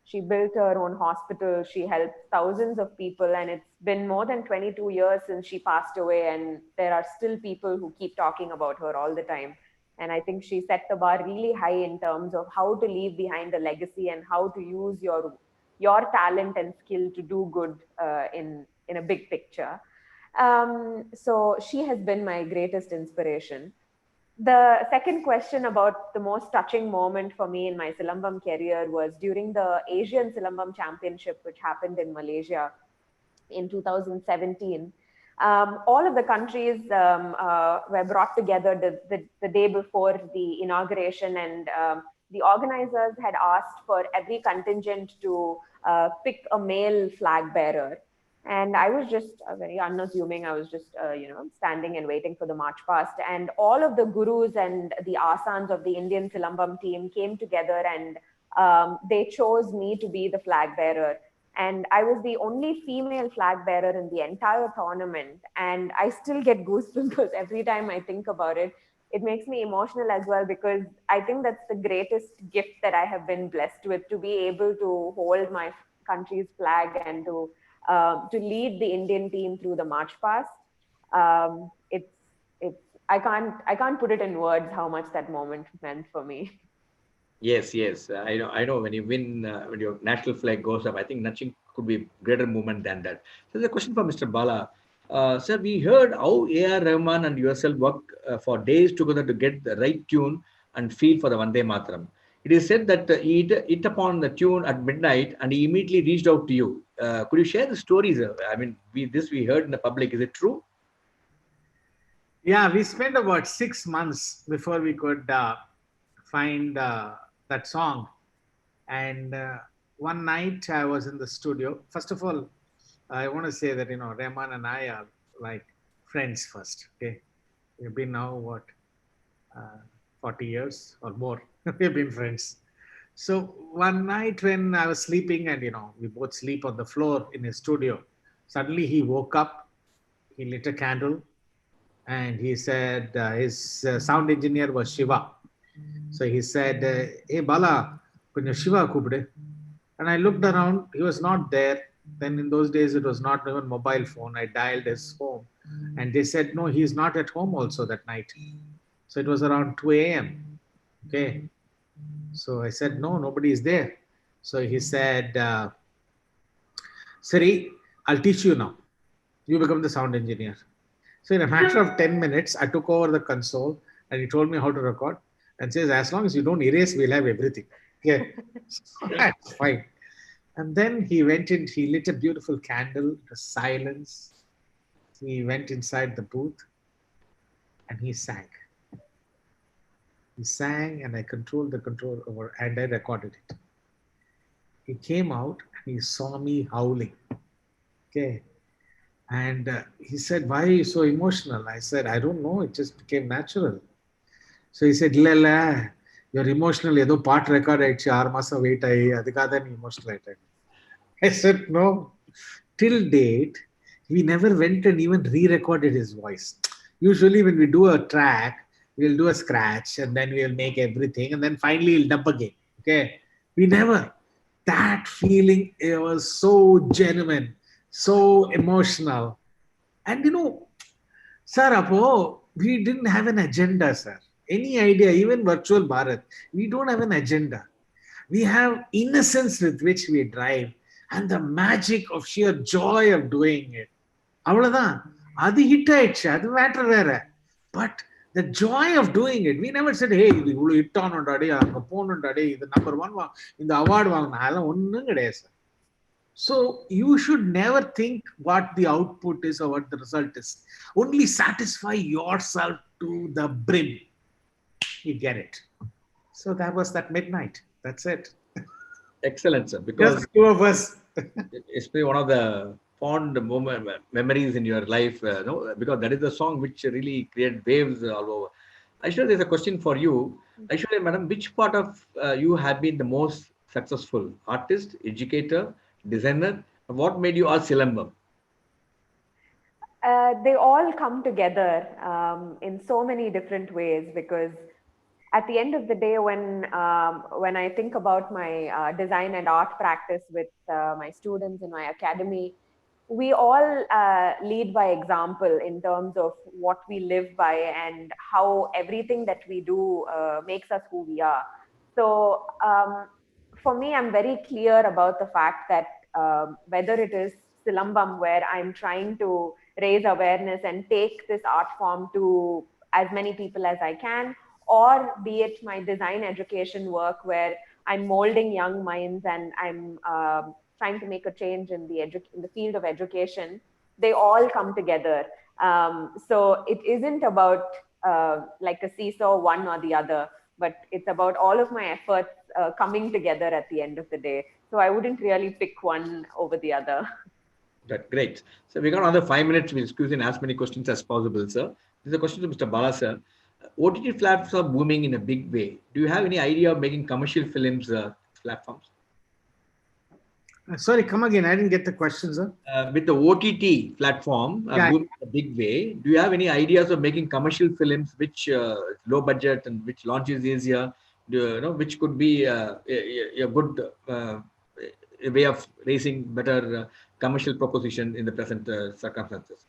She built her own hospital. She helped thousands of people, and it's been more than 22 years since she passed away, and there are still people who keep talking about her all the time. And I think she set the bar really high in terms of how to leave behind a legacy and how to use your talent and skill to do good in a big picture. So she has been my greatest inspiration. The second question about the most touching moment for me in my Silambam career was during the Asian Silambam Championship, which happened in Malaysia in 2017. All of the countries were brought together the day before the inauguration, and the organizers had asked for every contingent to pick a male flag bearer. And I was just very unassuming. I was just, standing and waiting for the march past. And all of the gurus and the asans of the Indian Silambam team came together, and they chose me to be the flag bearer. And I was the only female flag bearer in the entire tournament. And I still get goosebumps because every time I think about it, it makes me emotional as well, because I think that's the greatest gift that I have been blessed with, to be able to hold my country's flag and to lead the Indian team through the march past. I can't put it in words how much that moment meant for me. Yes, yes. I know when you win, when your national flag goes up, I think nothing could be a greater moment than that. So there's a question for Mr. Bala. Sir, we heard how A.R. Rahman and yourself worked for days together to get the right tune and feel for the Vande Mataram. It is said that he hit upon the tune at midnight and he immediately reached out to you. Could you share the stories? I mean, we heard in the public. Is it true? Yeah, we spent about 6 months before we could find that song. And one night I was in the studio. First of all, I want to say that, Rahman and I are like friends first. Okay. We've been now, 40 years or more. We've been friends. So one night when I was sleeping, and, we both sleep on the floor in his studio, suddenly he woke up, he lit a candle, and he said, his sound engineer was Shiva. So he said, hey, Bala, kunja Shiva kubre. And I looked around, he was not there. Then in those days, it was not even mobile phone. I dialed his home, and they said, no, he's not at home also that night. So it was around 2 a.m. Okay. So I said, no, nobody is there. So he said, Siri, I'll teach you now. You become the sound engineer. So in a matter of 10 minutes, I took over the console and he told me how to record and says, as long as you don't erase, we'll have everything. Okay. So that's fine. And then he went in, he lit a beautiful candle, the silence. He went inside the booth and he sang. He sang and I controlled the control over and I recorded it. He came out and he saw me howling. Okay. And he said, why are you so emotional? I said, I don't know. It just became natural. So he said, Lala, you're emotional. Yedo part record aichi 6 மாசம் wait ஆகி அதுக்காக தான் நீ emotional ஆயிட்ட. I said, no. Till date, we never went and even re-recorded his voice. Usually when we do a track, we'll do a scratch and then we'll make everything and then finally we'll dub again. Okay. We never. That feeling, it was so genuine, so emotional. And you know, sir, Apo, we didn't have an agenda, sir. Any idea, even virtual Bharat, we don't have an agenda. We have innocence with which we drive and the magic of sheer joy of doing it. அவ்வளவுதான் அது hit ஆயிடுச்சு அது matter வேற but the joy of doing it we never said hey இது இவ்வளவு hit ஆனோண்டாடே அங்க போகணுண்டாடே இது number 1 இந்த அவார்டு வாங்கணும் அதெல்லாம் ஒண்ணும் கிடையாது sir so you should never think what the output is or what the result is only satisfy yourself to the brim you get it so that was that midnight that's it Excellent, sir. Because just two of us it's been one of the fond memories in your life, no? Because that is the song which really created waves all over. Aishwarya, there's a question for you. Aishwarya, madam, which part of you have been the most successful? Artist, educator, designer? What made you all Silambam? They all come together in so many different ways because at the end of the day, when I think about my design and art practice with my students in my academy, we all lead by example in terms of what we live by and how everything that we do makes us who we are. So for me, I'm very clear about the fact that whether it is Silambam, where I'm trying to raise awareness and take this art form to as many people as I can, or be it my design education work where I'm molding young minds and I'm trying to make a change in the field of education, they all come together. So it isn't about like a seesaw, one or the other, but it's about all of my efforts coming together at the end of the day. So I wouldn't really pick one over the other. That great. So we got another 5 minutes. We'll squeeze in as many questions as possible, sir. There's a question to Mr. Bala, sir. OTT platforms are booming in a big way. Do you have any idea of making commercial films platforms? sorry come again I didn't get the question sir With the OTT platform booming in a big way, do you have any ideas of making commercial films which low budget and which launches easier? Which could be a good way of raising better commercial proposition in the present circumstances?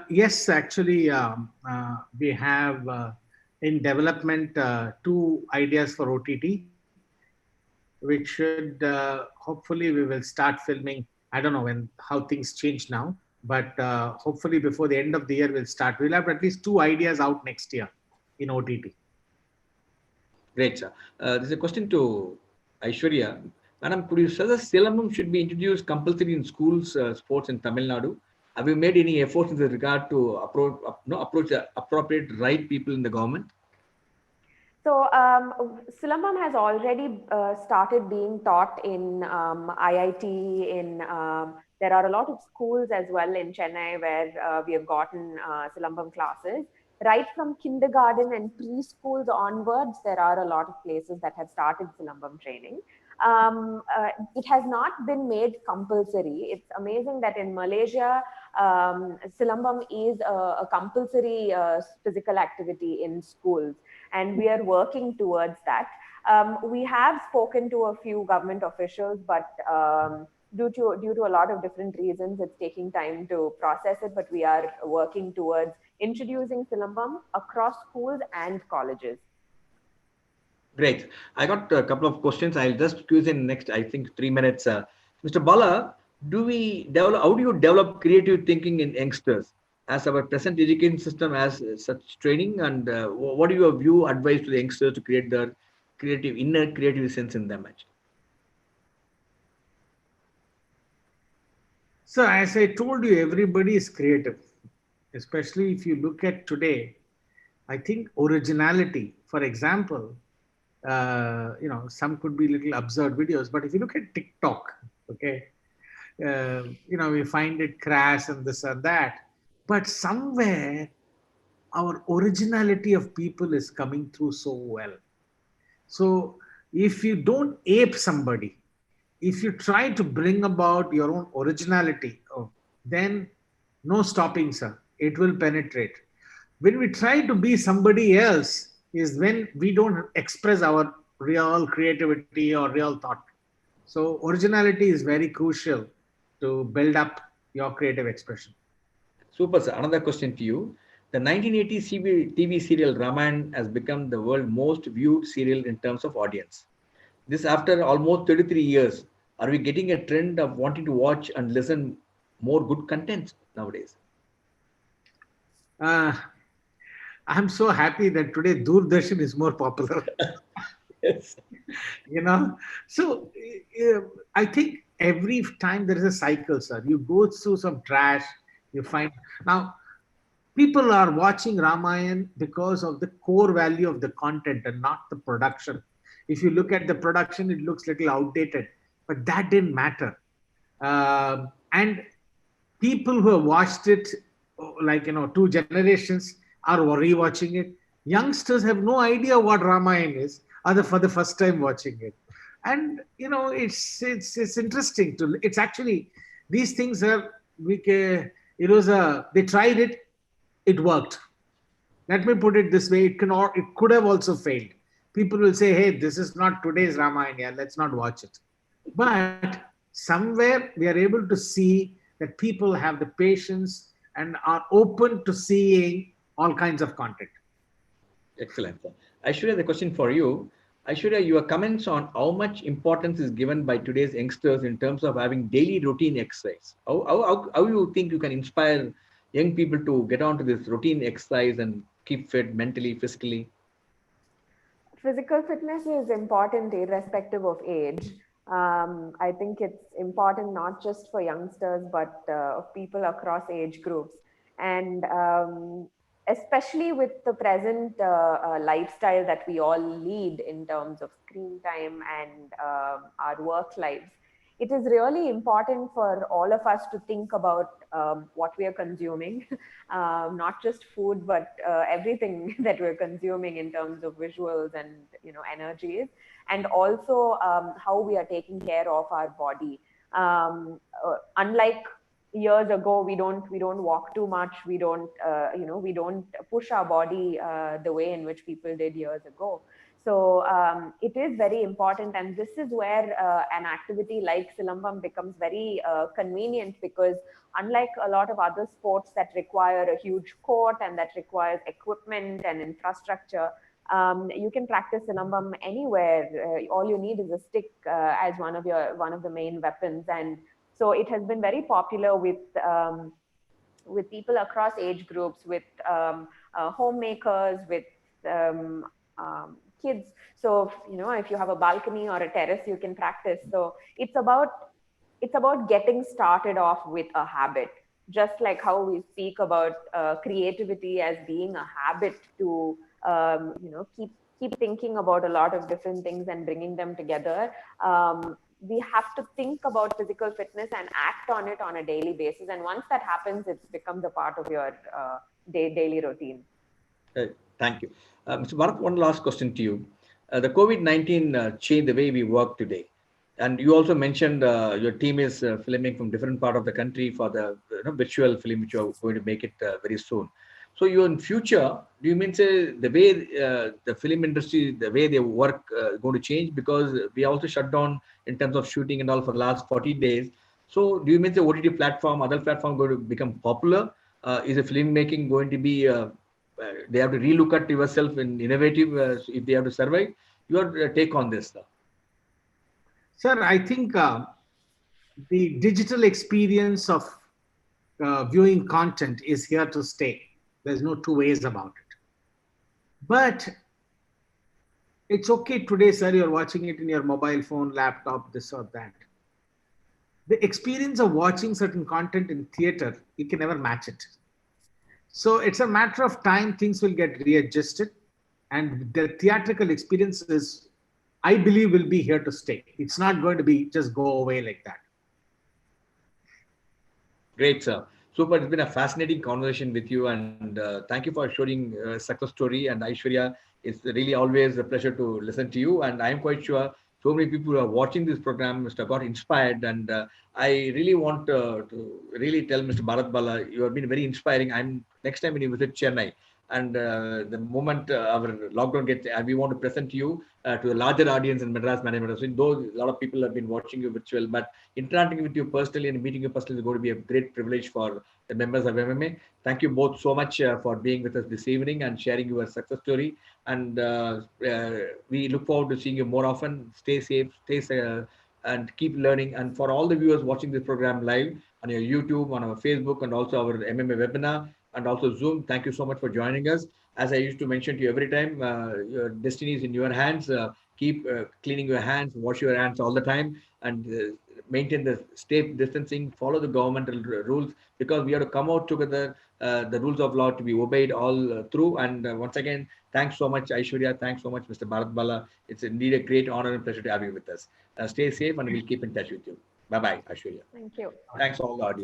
Yes, actually, we have in development 2 ideas for OTT, which should hopefully we will start filming. I don't know how things change now, but hopefully before the end of the year we'll start. We'll have at least 2 ideas out next year in OTT. Great, sir. There's a question to Aishwarya. Madam, could you suggest Silambam should be introduced compulsory in schools, sports in Tamil Nadu? Have you made any efforts in this regard to approach the appropriate right people in the government? So Silambam has already started being taught in IIT. There are a lot of schools as well in Chennai where we have gotten Silambam classes. Right from kindergarten and preschools onwards, there are a lot of places that have started Silambam training. It has not been made compulsory. It's amazing that in Malaysia, Silambam is a compulsory physical activity in schools, and we are working towards that. We have spoken to a few government officials, but due to a lot of different reasons, it's taking time to process it, but we are working towards introducing Silambam across schools and colleges. Great. I got a couple of questions. I'll just squeeze in next, I think, 3 minutes. Mr. Bala, do we develop? How do you develop creative thinking in youngsters? As our present education system has such training, and what do your view advice to the youngsters to create their creative inner creative sense in them? Actually, So as I told you, everybody is creative, especially if you look at today. I think originality, for example, some could be little absurd videos, but if you look at TikTok, okay, we find it crass and this and that, but somewhere our originality of people is coming through so well. So if you don't ape somebody, if you try to bring about your own originality, then no stopping, sir. It will penetrate. When we try to be somebody else, is when we don't express our real creativity or real thought. So originality is very crucial to build up your creative expression. super. Sir. Another question to you: the 1980 TV serial Ramayana has become the world's most viewed serial in terms of audience. This after almost 33 years. Are we getting a trend of wanting to watch and listen more good content nowadays? Uh, I'm so happy that today Doordarshan is more popular. Yes. you know so I think every time there is a cycle, sir, you go through some trash, you find. Now people are watching Ramayan because of the core value of the content and not the production. If you look at the production, it looks little outdated, but that didn't matter. And people who have watched it, like 2 generations, are rewatching it. Youngsters have no idea what Ramayan is, other for the first time watching it. And it's interesting to. It's actually, these things are, it was they tried it, it worked. Let me put it this way: it could have also failed. People will say, "Hey, this is not today's Ramayana. Let's not watch it." But somewhere we are able to see that people have the patience and are open to seeing all kinds of content. Excellent. Sir. Aishwarya, the question for you. Aishwarya, your comments on how much importance is given by today's youngsters in terms of having daily routine exercise. How you think you can inspire young people to get onto this routine exercise and keep fit mentally, physically? Physical fitness is important irrespective of age. I think it's important not just for youngsters, but people across age groups. And especially with the present lifestyle that we all lead in terms of screen time and our work lives, it is really important for all of us to think about what we are consuming, not just food, but everything that we're consuming in terms of visuals and energies, and also how we are taking care of our body. Unlike years ago, we don't walk too much. We don't we don't push our body the way in which people did years ago. So it is very important, and this is where an activity like Silambam becomes very convenient, because unlike a lot of other sports that require a huge court and that requires equipment and infrastructure, you can practice Silambam anywhere. All you need is a stick as one of the main weapons, and so it has been very popular with people across age groups, with homemakers, with kids. So if you have a balcony or a terrace, you can practice. So it's about getting started off with a habit, just like how we speak about creativity as being a habit to keep thinking about a lot of different things and bringing them together. We have to think about physical fitness and act on it on a daily basis, and once that happens, it becomes a part of your daily routine. Thank you. Mr. Bharat, one last question to you. The COVID-19 changed the way we work today. And you also mentioned your team is filming from different part of the country for the virtual film, which you are going to make it very soon. So you in future, do you mean say the way the film industry, the way they work going to change? Because we also shut down in terms of shooting and all for the last 40 days. So do you mean the OTT platform, other platform going to become popular? Is the filmmaking going to be they have to relook at yourself in innovative if they have to survive? Your take on this, sir. Sir, I think the digital experience of viewing content is here to stay. There's no two ways about it. But it's okay today, sir, you're watching it in your mobile phone, laptop, this or that. The experience of watching certain content in theater, you can never match it. So it's a matter of time, things will get readjusted. And the theatrical experiences, I believe, will be here to stay. It's not going to be just go away like that. Great, sir. Super. It's been a fascinating conversation with you, and thank you for sharing success story. And Aishwarya, it's really always a pleasure to listen to you. And I'm quite sure so many people who are watching this program must have got inspired. And I really want to really tell Mr. Bharat Bala, you have been very inspiring. I'm next time when you visit Chennai, and the moment our lockdown gets, we want to present you to a larger audience in Madras Management. So though a lot of people have been watching you virtual, but interacting with you personally and meeting you personally is going to be a great privilege for the members of MMA. Thank you both so much for being with us this evening and sharing your success story. And we look forward to seeing you more often. Stay safe, stay safe, and keep learning. And for all the viewers watching this program live on your YouTube, on our Facebook, and also our MMA webinar, and also Zoom, thank you so much for joining us. As I used to mention to you every time, your destiny is in your hands. Keep cleaning your hands, wash your hands all the time, and maintain the safe distancing, follow the governmental rules, because we have to come out together, the rules of law to be obeyed all through. And once again, thanks so much, Aishwarya. Thanks so much, Mr. Bharat Bala. It's indeed a great honor and pleasure to have you with us. Stay safe, and we'll keep in touch with you. Bye-bye, Aishwarya. Thank you. Thanks all the audience.